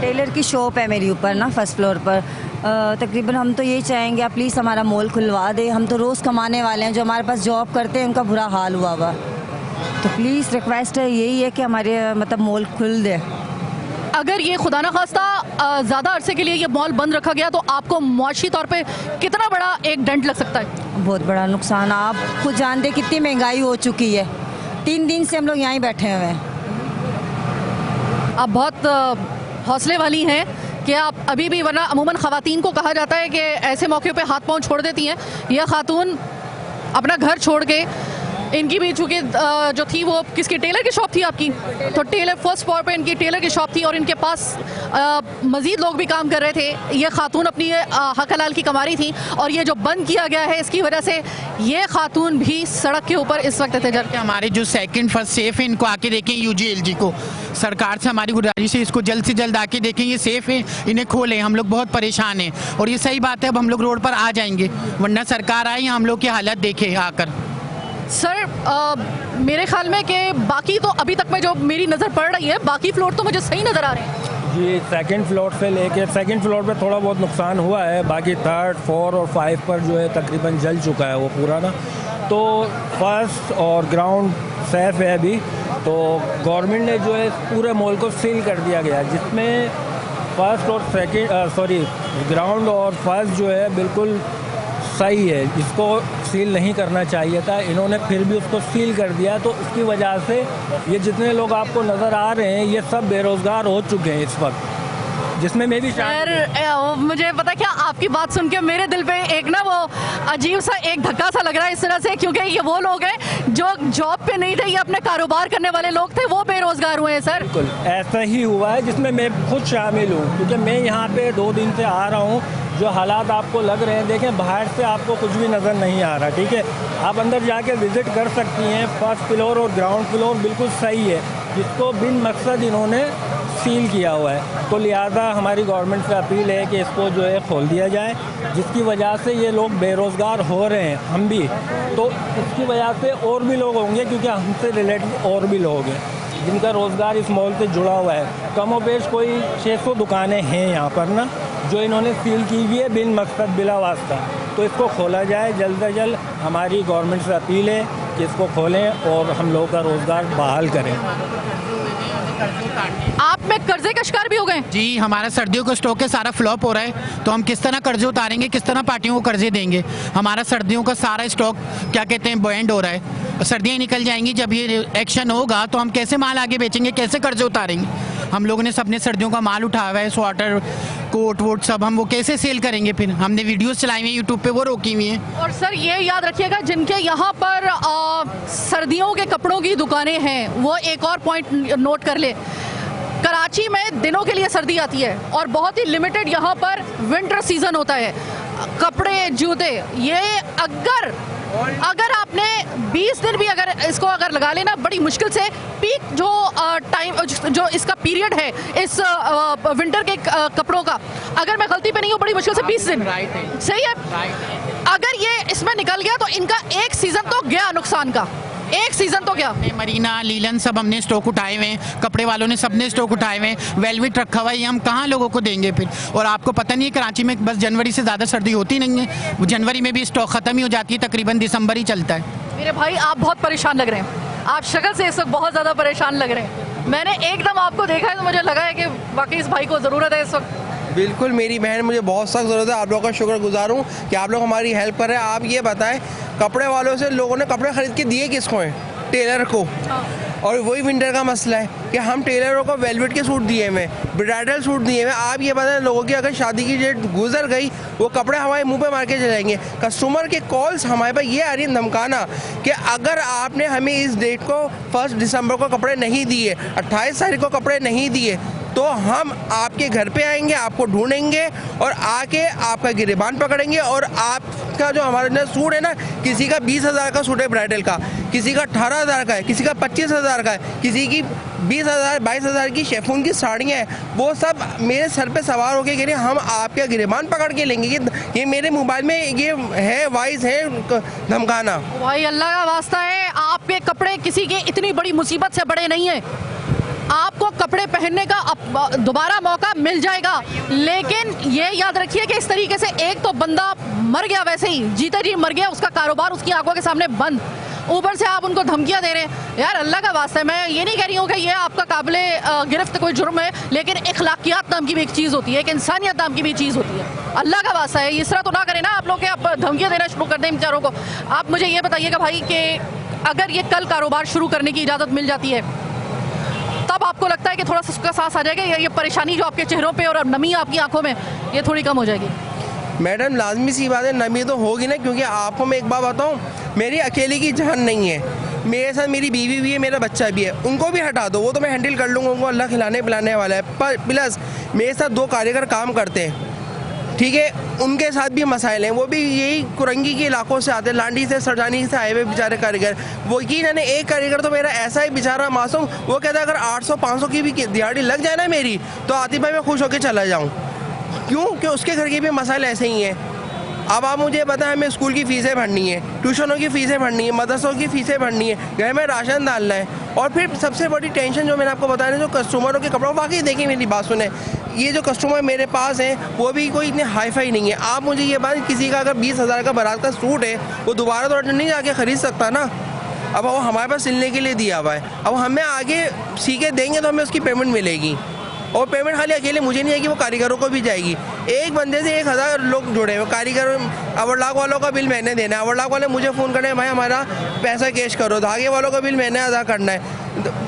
टेलर की शॉप है मेरी ऊपर ना 1st फ्लोर पर। तकरीबन हम तो यही चाहेंगे आप प्लीज़ हमारा मॉल खुलवा दे। हम तो रोज़ कमाने वाले हैं, जो हमारे पास जॉब करते हैं उनका बुरा हाल हुआ हुआ, तो प्लीज़ रिक्वेस्ट है यही है कि हमारे मतलब मॉल खुल दे। अगर ये खुदा न खास्ता ज़्यादा अरसे के लिए ये मॉल बंद रखा गया तो आपको मुआशी तौर पे कितना बड़ा एक डंट लग सकता है? बहुत बड़ा नुकसान। आप खुद जानते कितनी महंगाई हो चुकी है। 3 दिन से हम लोग यहाँ ही बैठे हुए हैं। आप बहुत हौसले वाली हैं कि आप अभी भी, वरना अमूमन ख़वातीन को कहा जाता है कि ऐसे मौके पे हाथ पांव छोड़ देती हैं। यह खातून अपना घर छोड़ के, इनकी भी चूँकि जो थी वो किसकी, टेलर की शॉप थी आपकी, तो टेलर फर्स्ट फ्लोर पे इनकी टेलर की शॉप थी और इनके पास मज़ीद लोग भी काम कर रहे थे। ये खातून अपनी हक हलाल की कमा रही थी और ये जो बंद किया गया है इसकी वजह से ये खातून भी सड़क के ऊपर इस वक्त है। हमारे जो सेकंड फर्स्ट सेफ है इनको आके देखें, UGLG को सरकार से हमारी गुजारिश है, इसको जल्द से जल्द आके देखें, ये सेफ है, इन्हें खोलें। हम लोग बहुत परेशान हैं और ये सही बात है, अब हम लोग रोड पर आ जाएंगे, वरना सरकार आए हम लोग की हालत देखे आकर। सर मेरे ख्याल में कि बाकी तो अभी तक में जो मेरी नज़र पड़ रही है, बाकी फ्लोर तो मुझे सही नज़र आ रहे हैं। जी, सेकंड फ्लोर से लेके, सेकंड फ्लोर पे थोड़ा बहुत नुकसान हुआ है, बाकी थर्ड, 4 और 5 पर जो है तकरीबन जल चुका है वो पूरा ना। तो फर्स्ट और ग्राउंड सेफ है अभी। तो गवर्नमेंट ने जो है पूरे मॉल को सील कर दिया गया, जिसमें फर्स्ट और सेकंड ग्राउंड और फर्स्ट जो है बिल्कुल सही है, इसको सील नहीं करना चाहिए था, इन्होंने फिर भी उसको सील कर दिया। तो उसकी वजह से ये जितने लोग आपको नज़र आ रहे हैं ये सब बेरोज़गार हो चुके हैं इस वक्त, जिसमें मैं भी मुझे पता क्या, आपकी बात सुन के मेरे दिल पे एक ना वो अजीब सा एक धक्का सा लग रहा है इस तरह से, क्योंकि ये वो लोग हैं जो जॉब पे नहीं थे, ये अपने कारोबार करने वाले लोग थे, वो बेरोजगार हुए हैं। सर बिल्कुल ऐसा ही हुआ है, जिसमें मैं खुद शामिल हूँ, क्योंकि मैं यहाँ पे 2 दिन से आ रहा हूँ। जो हालात आपको लग रहे हैं, देखें बाहर से आपको कुछ भी नज़र नहीं आ रहा, ठीक है, आप अंदर जाके विज़िट कर सकती हैं। फर्स्ट फ्लोर और ग्राउंड फ्लोर बिल्कुल सही है, जिसको बिन मकसद इन्होंने सील किया हुआ है। तो लिहाजा हमारी गवर्नमेंट से अपील है कि इसको जो है खोल दिया जाए, जिसकी वजह से ये लोग बेरोज़गार हो रहे हैं, हम भी, तो इसकी वजह से और भी लोग होंगे, क्योंकि हमसे रिलेटेड और भी लोग हैं जिनका रोज़गार इस मॉल से जुड़ा हुआ है। कमोबेश कोई 600 दुकानें हैं यहाँ पर ना, जो इन्होंने सील की हुई है बिन मकसद बिला वास्ता। तो इसको खोला जाए जल्द से जल्द, हमारी गवर्नमेंट से अपील है कि इसको खोलें और हम लोगों का रोज़गार बहाल करें। आप में कर्जे का शिकार भी हो गए? जी, हमारा सर्दियों का स्टॉक है, सारा फ्लॉप हो रहा है, तो हम किस तरह कर्जे उतारेंगे, किस तरह पार्टियों को कर्जे देंगे? हमारा सर्दियों का सारा स्टॉक क्या कहते हैं बॉयंड हो रहा है, सर्दियाँ निकल जाएंगी, जब ये एक्शन होगा तो हम कैसे माल आगे बेचेंगे, कैसे कर्जे उतारेंगे? हम लोगों ने सबने सर्दियों का माल उठाया हुआ है, स्वेटर कोट वोट सब, हम वो कैसे सेल करेंगे? फिर हमने वीडियोस चलाई हुई हैं यूट्यूब पे, वो रोकी हुई हैं। और सर ये याद रखिएगा, जिनके यहाँ पर सर्दियों के कपड़ों की दुकानें हैं, वो एक और पॉइंट नोट कर ले, कराची में दिनों के लिए सर्दी आती है और बहुत ही लिमिटेड यहाँ पर विंटर सीजन होता है। कपड़े, जूते, ये अगर आपने 20 दिन भी अगर इसको अगर लगा लेना, बड़ी मुश्किल से पीक जो टाइम जो इसका पीरियड है इस विंटर के कपड़ों का, अगर मैं गलती पे नहीं हूँ, बड़ी मुश्किल से 20 दिन, सही है? अगर ये इसमें निकल गया तो इनका एक सीजन तो गया, नुकसान का एक सीजन तो क्या। मरीना, लीलन सब हमने स्टॉक उठाए हुए हैं, कपड़े वालों ने सबने स्टॉक उठाए हुए हैं, वेलवेट रखा हुआ है, ये हम कहाँ लोगों को देंगे फिर? और आपको पता नहीं है कराची में बस जनवरी से ज़्यादा सर्दी होती नहीं है, वो जनवरी में भी स्टॉक ख़त्म ही हो जाती है, तकरीबन दिसंबर ही चलता है। मेरे भाई आप बहुत परेशान लग रहे हैं, आप शक्ल से इस वक्त बहुत ज़्यादा परेशान लग रहे हैं। मैंने एकदम आपको देखा है तो मुझे लगा है कि वाकई इस भाई को ज़रूरत है इस वक्त। बिल्कुल मेरी बहन, मुझे बहुत सख्त ज़रूरत है, आप लोगों का शुक्रगुजार हूँ कि आप लोग हमारी हेल्प कर रहे हैं। आप ये बताएं, कपड़े वालों से लोगों ने कपड़े खरीद के दिए किसको हैं? टेलर को। और वही विंटर का मसला है कि हम टेलरों को वेलवेट के सूट दिए हुए, ब्राइडल सूट दिए हुए। आप ये बताएं, लोगों की अगर शादी की डेट गुजर गई, वो कपड़े हमारे मुंह पे मार के चले जाएंगे। कस्टमर के कॉल्स हमारे पास ये आ रही है धमकाना कि अगर आपने हमें इस डेट को 1 दिसंबर को कपड़े नहीं दिए, 28 तारीख को कपड़े नहीं दिए, तो हम आपके घर पे आएंगे, आपको ढूंढेंगे और आके आपका गिरेबान पकड़ेंगे। और आपका जो हमारा सूट है ना, किसी का 20,000 का सूट है ब्राइडल का, किसी का 18,000 का है, किसी का 25,000 का है, किसी की 20,000 22,000 की शेफून की साड़ियाँ हैं, वो सब मेरे सर पे सवार होके कह रहे हैं हम आपका गिरेबान पकड़ के लेंगे। ये मेरे मोबाइल में ये है वॉइस है धमकाना। भाई अल्लाह का वास्ता है, आपके कपड़े किसी की इतनी बड़ी मुसीबत से बड़े नहीं है, आपको कपड़े पहनने का दोबारा मौका मिल जाएगा। लेकिन ये याद रखिए कि इस तरीके से एक तो बंदा मर गया, वैसे ही जीते जी मर गया, उसका कारोबार उसकी आंखों के सामने बंद, ऊपर से आप उनको धमकियां दे रहे हैं। यार अल्लाह का वास्ता है, मैं ये नहीं कह रही हूँ कि ये आपका काबिले गिरफ्त कोई जुर्म है, लेकिन इखलाकियात नाम की भी एक चीज़ होती है, एक इंसानियत नाम की भी चीज़ होती है। अल्लाह का वास्ता है, इस तरह तो ना करें ना आप लोग, आप धमकियाँ देना शुरू कर दें बेचारों को। आप मुझे ये बताइएगा भाई कि अगर ये कल कारोबार शुरू करने की इजाज़त मिल जाती है, तब आप आपको लगता है कि थोड़ा सा उसका सांस आ जाएगा, या ये परेशानी जो आपके चेहरों पे और नमी आपकी आंखों में ये थोड़ी कम हो जाएगी? मैडम लाजमी सी बात है, नमी तो होगी ना, क्योंकि आपको मैं एक बात बताऊँ, मेरी अकेले की जान नहीं है, मेरे साथ मेरी बीवी भी है, मेरा बच्चा भी है, उनको भी हटा दो, वो तो मैं हैंडल कर लूँगा, उनको अल्लाह खिलाने पिलाने वाला है। पर प्लस मेरे साथ 2 कारीगर काम करते हैं, ठीक है, उनके साथ भी मसाइल हैं, वो भी यही कुरंगी के इलाकों से आते हैं, लांडी से सरजानी से आए हुए बेचारे कारीगर। वो यकीन है, एक कारीगर तो मेरा ऐसा ही बेचारा मासूम, वो कहता है अगर 800-500 की भी दिहाड़ी लग जाए ना मेरी, तो आतिफ भाई मैं खुश होकर चला जाऊँ। क्यों? कि उसके घर के भी मसाइल ऐसे ही हैं। अब आप मुझे बताएं, हमें स्कूल की फ़ीसें भरनी है, ट्यूशनों की फ़ीसें भरनी है, मदरसों की फ़ीसें भरनी है, घर में राशन डालना है, और फिर सबसे बड़ी टेंशन जो मैंने आपको बताया, जो कस्टमरों के कपड़ों, बाकी देखिए मेरी बात सुने, ये जो कस्टमर मेरे पास हैं वो भी कोई इतने हाई फाई नहीं है। आप मुझे ये बात, किसी का अगर 20,000 का बारात का सूट है, वो दोबारा तो नहीं जाके ख़रीद सकता ना। अब वो हमारे पास सिलने के लिए दिया हुआ है, अब हमें आगे सीखे देंगे तो हमें उसकी पेमेंट मिलेगी, और पेमेंट खाली अकेले मुझे नहीं आएगी, वो कारीगरों को भी जाएगी। एक बंदे से 1,000 लोग जुड़े हुए, कारीगर, अवरलाक वालों का बिल मैंने देना है, अवरलाक वाले मुझे फ़ोन करना है, भाई हमारा पैसा कैश करो, धागे वालों का बिल मैंने अदा करना है,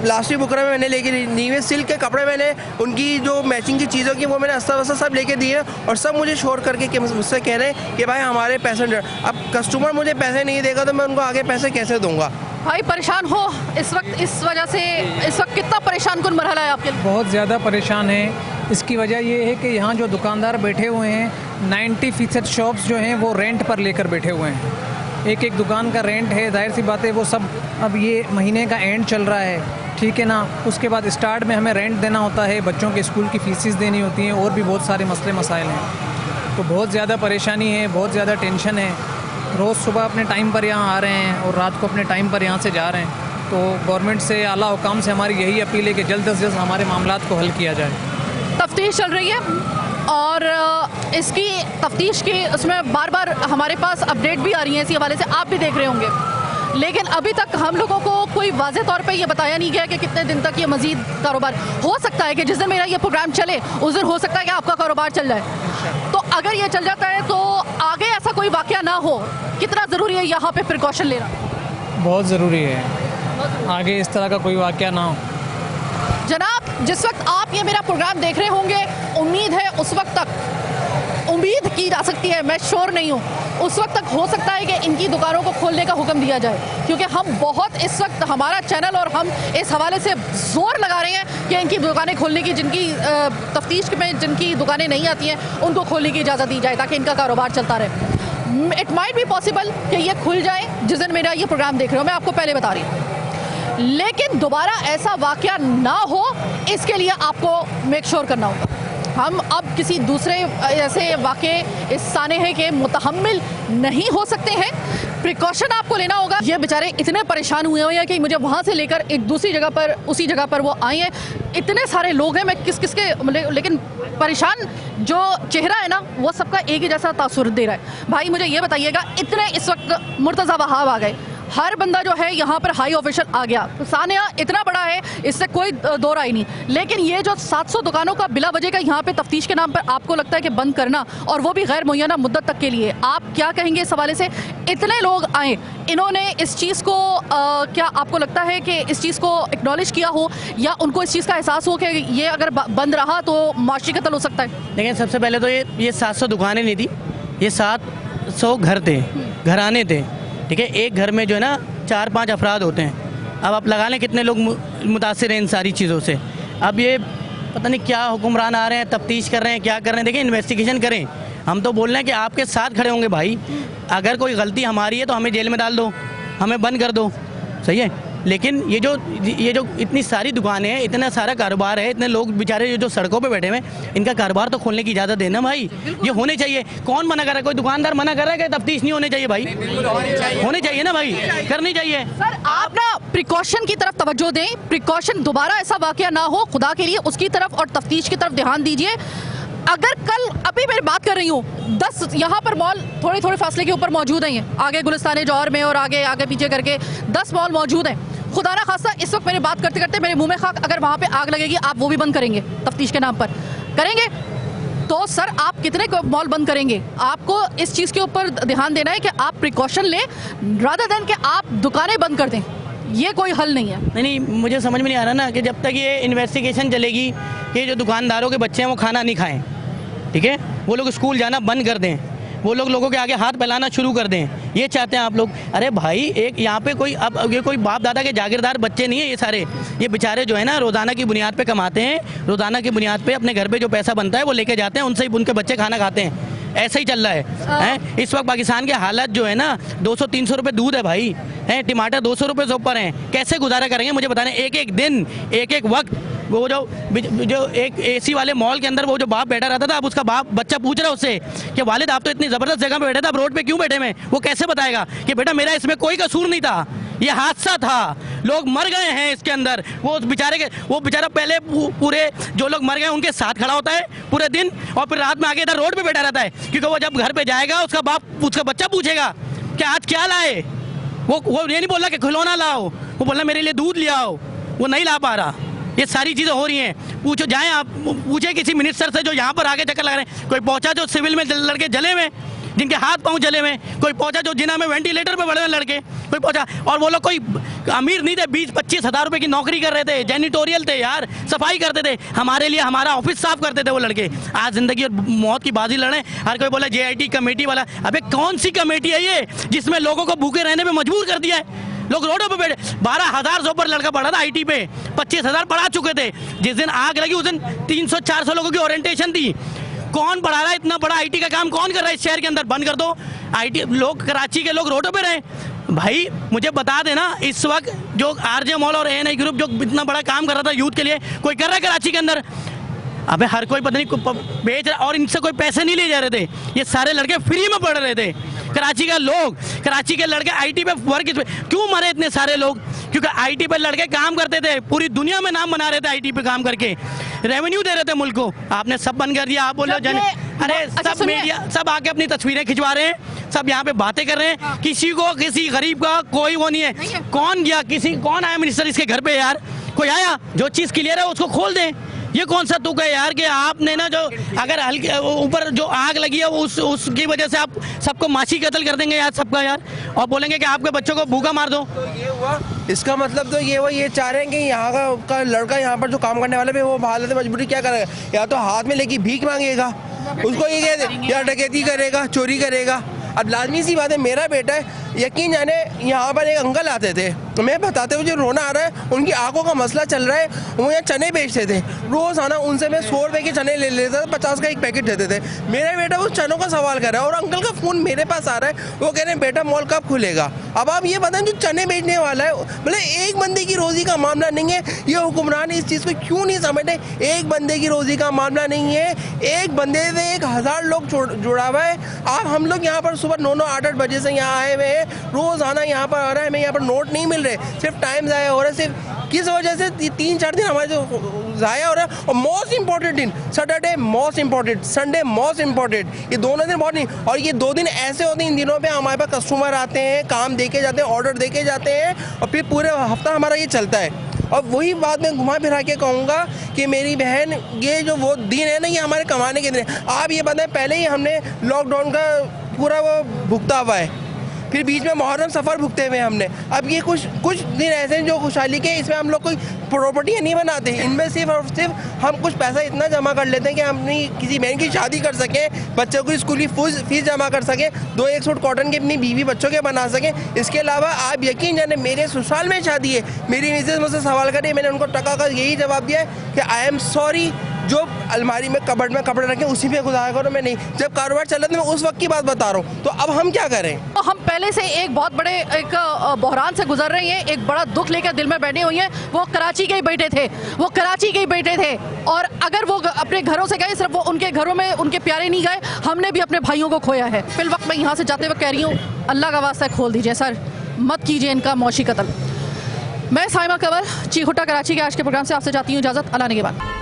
लास्टी बुकरा में मैंने लेके दी हुई, सिल्क के कपड़े मैंने, उनकी जो मैचिंग की चीज़ों की वो मैंने अस्ता वस्ता सब लेके दिए, और सब मुझे शोर करके मुझसे कह रहे हैं कि भाई हमारे पैसेंजर, अब कस्टमर मुझे पैसे नहीं देगा तो मैं उनको आगे पैसे कैसे दूँगा? भाई परेशान हो इस वक्त, इस वजह से इस वक्त कितना परेशान कुन मरहला है आपके लिए? बहुत ज़्यादा परेशान है। इसकी वजह ये है कि यहाँ जो दुकानदार बैठे हुए हैं, 90% शॉप्स जो हैं वो रेंट पर लेकर बैठे हुए हैं। एक एक दुकान का रेंट है, जाहिर सी बात है वो सब, अब ये महीने का एंड चल रहा है, ठीक है ना, उसके बाद स्टार्ट में हमें रेंट देना होता है, बच्चों के स्कूल की फीसेस देनी होती हैं, और भी बहुत सारे मसले मसाइल हैं। तो बहुत ज़्यादा परेशानी है, बहुत ज़्यादा टेंशन है। रोज़ सुबह अपने टाइम पर यहाँ आ रहे हैं और रात को अपने टाइम पर यहाँ से जा रहे हैं। तो गवर्नमेंट से, आला हुकाम से हमारी यही अपील है कि जल्द से जल्द हमारे मामलात को हल किया जाए। तफ्तीश चल रही है और इसकी तफ्तीश की उसमें बार बार हमारे पास अपडेट भी आ रही है, इसी हवाले से आप भी देख रहे होंगे, लेकिन अभी तक हम लोगों को कोई वाज़ेह तौर पे ये बताया नहीं गया कि कितने दिन तक ये मज़ीद कारोबार हो सकता है, कि जिस दिन मेरा ये प्रोग्राम चले उस दिन हो सकता है कि आपका कारोबार चल जाए। तो अगर ये चल जाता है तो आगे ऐसा कोई वाक़या ना हो, कितना ज़रूरी है यहाँ पे प्रिकॉशन लेना? बहुत ज़रूरी है, आगे इस तरह का कोई वाक़या ना हो। जनाब, जिस वक्त आप ये मेरा प्रोग्राम देख रहे होंगे, उम्मीद है उस वक्त तक, उम्मीद की जा सकती है, मैं श्योर नहीं हूँ, उस वक्त तक हो सकता है कि इनकी दुकानों को खोलने का हुक्म दिया जाए, क्योंकि हम बहुत इस वक्त, हमारा चैनल और हम इस हवाले से ज़ोर लगा रहे हैं कि इनकी दुकानें खोलने की, जिनकी तफ्तीश में जिनकी दुकानें नहीं आती हैं उनको खोलने की इजाज़त दी जाए, ताकि इनका कारोबार चलता रहे। इट माइट बी पॉसिबल कि ये खुल जाए जिस दिन मेरा ये प्रोग्राम देख रहे हो, मैं आपको पहले बता रही हूँ, लेकिन दोबारा ऐसा वाक़या ना हो इसके लिए आपको मेक श्योर करना होगा। हम अब किसी दूसरे ऐसे वाक़े इस सानेहे के मुतहम्मिल नहीं हो सकते हैं, प्रिकॉशन आपको लेना होगा। ये बेचारे इतने परेशान हुए हैं कि मुझे वहाँ से लेकर एक दूसरी जगह पर, उसी जगह पर वो आए हैं, इतने सारे लोग हैं, मैं किस किस के, लेकिन परेशान जो चेहरा है ना वो सबका एक ही जैसा तासुर दे रहा है। भाई मुझे ये बताइएगा, इतने इस वक्त मुर्तज़ा वहाब आ गए, हर बंदा जो है यहाँ पर हाई ऑफिशियल आ गया, सानिया इतना बड़ा है, इससे कोई दो राय नहीं, लेकिन ये जो 700 दुकानों का बिला वजह का यहाँ पे तफ्तीश के नाम पर आपको लगता है कि बंद करना, और वो भी गैर मुय्यना मुद्दत तक के लिए, आप क्या कहेंगे इस हवाले से? इतने लोग आए, इन्होंने इस चीज़ को क्या आपको लगता है कि इस चीज़ को एक्नॉलेज किया हो, या उनको इस चीज़ का एहसास हो कि ये अगर बंद रहा तो माशी कत्ल हो सकता है? लेकिन सबसे पहले तो ये 700 दुकानें नहीं थी, ये 700 घर थे, घराने थे, ठीक है। एक घर में जो है ना 4-5 अफराद होते हैं। अब आप लगा लें कितने लोग मुतासिर हैं इन सारी चीज़ों से। अब ये पता नहीं क्या हुक्मरान आ रहे हैं, तफ्तीश कर रहे हैं, क्या कर रहे हैं। देखिए, इन्वेस्टिगेशन करें, हम तो बोल रहे हैं कि आपके साथ खड़े होंगे भाई, अगर कोई गलती हमारी है तो हमें जेल में डाल दो, हमें बंद कर दो, सही है। लेकिन ये जो इतनी सारी दुकानें हैं, इतना सारा कारोबार है, इतने लोग बेचारे जो सड़कों पे बैठे हुए हैं, इनका कारोबार तो खोलने की इजाज़त देना भाई, ये होने चाहिए। कौन मना कर रहा है? कोई दुकानदार मना कर रहा है कि तफ्तीश नहीं होने चाहिए? भाई होने चाहिए ना भाई, करनी चाहिए। सर आप ना प्रिकॉशन की तरफ तवज्जो दें, प्रिकॉशन, दोबारा ऐसा वाकया ना हो खुदा के लिए, उसकी तरफ और तफ्तीश की तरफ ध्यान दीजिए। अगर कल, अभी मैं बात कर रही हूँ, 10 यहाँ पर मॉल थोड़े फासले के ऊपर मौजूद हैं, आगे गुलिस्तान जौहर में और आगे पीछे करके 10 मॉल मौजूद हैं। खुदा ना खासा इस वक्त मेरी बात करते करते मेरे मुंह में खाक, अगर वहाँ पे आग लगेगी आप वो भी बंद करेंगे तफ्तीश के नाम पर? करेंगे तो सर आप कितने मॉल बंद करेंगे? आपको इस चीज़ के ऊपर ध्यान देना है कि आप प्रिकॉशन लें, रादर देन कि आप दुकानें बंद कर दें। ये कोई हल नहीं है। नहीं, मुझे समझ में नहीं आ रहा ना कि जब तक ये इन्वेस्टिगेशन चलेगी, ये जो दुकानदारों के बच्चे हैं वो खाना नहीं खाएं, ठीक है, वो लोग स्कूल जाना बंद कर दें, वो लोगों के आगे हाथ फैलाना शुरू कर दें, ये चाहते हैं आप लोग। अरे भाई, एक यहाँ पे कोई अब ये कोई बाप दादा के जागीरदार बच्चे नहीं है ये सारे, ये बेचारे जो है ना रोज़ाना की बुनियाद पे कमाते हैं, रोज़ाना की बुनियाद पे अपने घर पे जो पैसा बनता है वो लेके जाते हैं, उनसे ही उनके बच्चे खाना खाते हैं। ऐसा ही चल रहा है। इस वक्त पाकिस्तान की हालत जो है ना, 200-300 रुपये दूध है भाई, हैं टमाटर 200 रुपये से ऊपर हैं, कैसे गुजारा करेंगे मुझे बताने। एक एक दिन, एक एक वक्त, वो जो एक एसी वाले मॉल के अंदर वो जो बाप बैठा रहता था, अब उसका बाप बच्चा पूछ रहा है उससे कि वालिद आप तो इतनी ज़बरदस्त जगह पे बैठे थे, आप रोड पे क्यों बैठे में? वो कैसे बताएगा कि बेटा मेरा इसमें कोई कसूर नहीं था, ये हादसा था, लोग मर गए हैं इसके अंदर। वो बेचारा पहले पूरे जो लोग मर गए उनके साथ खड़ा होता है पूरे दिन, और फिर रात में आके इधर रोड पे बैठा रहता है, क्योंकि वो जब घर पे जाएगा उसका बच्चा पूछेगा कि आज क्या लाए। वो ये नहीं बोल रहा कि खिलौना लाओ, वो बोल रहा मेरे लिए दूध ले आओ, वो नहीं ला पा रहा। ये सारी चीज़ें हो रही हैं। पूछो, जाएं आप, पूछे किसी मिनिस्टर से जो यहाँ पर आके चक्कर लगा रहे हैं। कोई पहुँचा जो सिविल में लड़के जले में, जिनके हाथ पांव जले हुए, कोई पहुंचा जो जिना में वेंटिलेटर पे बड़े हुए लड़के, कोई पहुंचा, और वो लोग कोई अमीर नहीं थे, 20-25 हज़ार रुपए की नौकरी कर रहे थे, जैनिटोरियल थे यार, सफाई करते थे, हमारे लिए हमारा ऑफिस साफ करते थे वो लड़के। आज जिंदगी और मौत की बाजी लड़े। हर कोई बोला JIT कमेटी वाला, अबे कौन सी कमेटी है ये जिसमें लोगों को भूखे रहने पे मजबूर कर दिया है? लोग रोडों पे बैठे, 12,000 से ऊपर लड़का पढ़ा था IT पे, 25,000 पढ़ा चुके थे। जिस दिन आग लगी उस दिन 300-400 लोगों की ओरिएंटेशन थी। कौन पढ़ा रहा है इतना बड़ा IT का काम? कौन कर रहा है इस शहर के अंदर? बंद कर दो IT। लोग, कराची के लोग रोडों पे रहे। भाई मुझे बता देना, इस वक्त जो RJ मॉल और ANI ग्रुप जो इतना बड़ा काम कर रहा था यूथ के लिए, कोई कर रहा है कराची के अंदर? अबे हर कोई पता नहीं बेच रहा, और इनसे कोई पैसे नहीं ले जा रहे थे। ये सारे लड़के फ्री में पढ़ रहे थे। कराची का लोग, कराची के लड़के IT पे वर्क क्यों मरे इतने सारे लोग? क्योंकि IT पे लड़के काम करते थे, पूरी दुनिया में नाम बना रहे थे IT पे काम करके, रेवेन्यू दे रहे थे मुल्क को। आपने सब बंद कर दिया। आप बोलो अरे सब मीडिया सब आके अपनी तस्वीरें खिंचवा रहे हैं, सब यहाँ पे बातें कर रहे हैं। किसी को, किसी गरीब का कोई वो नहीं है। कौन गया, कौन आया मिनिस्टर इसके घर पे यार? कोई आया? जो चीज़ क्लियर है उसको खोल दें। ये कौन सा तुक है यार कि आपने ना, जो अगर हल्के ऊपर जो आग लगी है उसकी वजह से आप सबको माशी कत्ल कर देंगे यार, सबका यार, और बोलेंगे कि आपके बच्चों को भूखा मार दो। तो ये हुआ, इसका मतलब तो ये हुआ, ये चाह रहे हैं कि यहाँ का लड़का यहाँ पर जो काम करने वाले भी वो हालत मजबूरी क्या करेगा? या तो हाथ में लेके भीख मांगेगा, उसको ये या डकैती करेगा, चोरी करेगा। अब लाजमी सी बात है, मेरा बेटा है, यकीन जाने यहाँ पर एक अंकल आते थे, मैं बताते हुए जो रोना आ रहा है, उनकी आंखों का मसला चल रहा है। वो यहाँ चने बेचते थे, रोज़ आना उनसे मैं 100 रुपये के चने ले लेता था, 50 का एक पैकेट देते थे। मेरा बेटा उस चनों का सवाल कर रहा है, और अंकल का फ़ोन मेरे पास आ रहा है, वो कह रहे हैं बेटा मॉल कब खुलेगा? अब आप ये बताएं, जो चने बेचने वाला है, मतलब एक बंदे की रोज़ी का मामला नहीं है। ये हुक्मरान इस चीज़ को क्यों नहीं समझते? एक बंदे की रोज़ी का मामला नहीं है, एक बंदे से 1000 लोग जुड़ा हुआ है। आप हम लोग यहाँ पर सुबह 9-9, 8-8 बजे से यहाँ आए हुए हैं, रोज़ आना यहाँ पर आ रहा है, हमें यहाँ पर नोट नहीं मिल रहे, सिर्फ टाइम ज़ाया हो रहा है। सिर्फ किस वजह से 3-4 दिन हमारे जो ज़ाया हो रहा है। और मोस्ट इंपॉर्टेंट दिन Saturday, most important Sunday, most important, ये दोनों दिन बहुत नहीं। और ये 2 दिन ऐसे होते हैं, इन दिनों पे हमारे पास कस्टमर आते हैं, काम देके जाते हैं, ऑर्डर देके जाते हैं, और फिर पूरे हफ्ता हमारा ये चलता है। और वही बात मैं घुमा फिरा के कहूँगा कि मेरी बहन, ये जो वो दिन है ना, ये हमारे कमाने के दिन है। आप ये बताएं, पहले ही हमने लॉकडाउन का पूरा वो भुगता हुआ है, फिर बीच में मुहर्रम सफ़र भुगते हुए हमने। अब ये कुछ दिन ऐसे हैं जो खुशहाली के, इसमें हम लोग कोई प्रॉपर्टियाँ नहीं बनाते, इनमें सिर्फ और सिर्फ हम कुछ पैसा इतना जमा कर लेते हैं कि हम अपनी किसी बहन की शादी कर सकें, बच्चों की स्कूल की फीस जमा कर सकें, 2-1 सूट कॉटन के अपनी बीवी बच्चों के बना सकें। इसके अलावा आप यकीन जाने, मेरे ससुराल में शादी है, मेरी मिसेज मुझसे सवाल करी, मैंने उनको टका का यही जवाब दिया है कि आई एम सॉरी, जो अलमारी में कबर्ड में कपड़े रखे उसी पे गुजारा करो। मैं नहीं, जब कारोबार चल रहा था मैं उस वक्त की बात बता रहा हूँ। तो अब हम क्या करें? तो हम पहले से एक बहुत बड़े एक बहरान से गुजर रही हैं, एक बड़ा दुख लेकर दिल में बैठी हुई हैं। वो कराची के ही बैठे थे, वो कराची के ही बैठे थे, और अगर वो अपने घरों से गए, सिर्फ वो उनके घरों में उनके प्यारे नहीं गए, हमने भी अपने भाइयों को खोया है। फिल वक्त मैं यहाँ से जाते हुए कह रही हूँ, अल्लाह का वास्ता खोल दीजिए सर, मत कीजिए इनका मौशी कत्ल। मैं साइमा कंवर, चीखुटा कराची के आज के प्रोग्राम से आपसे चाहती हूँ इजाज़त। अल्लाह ने के बाद।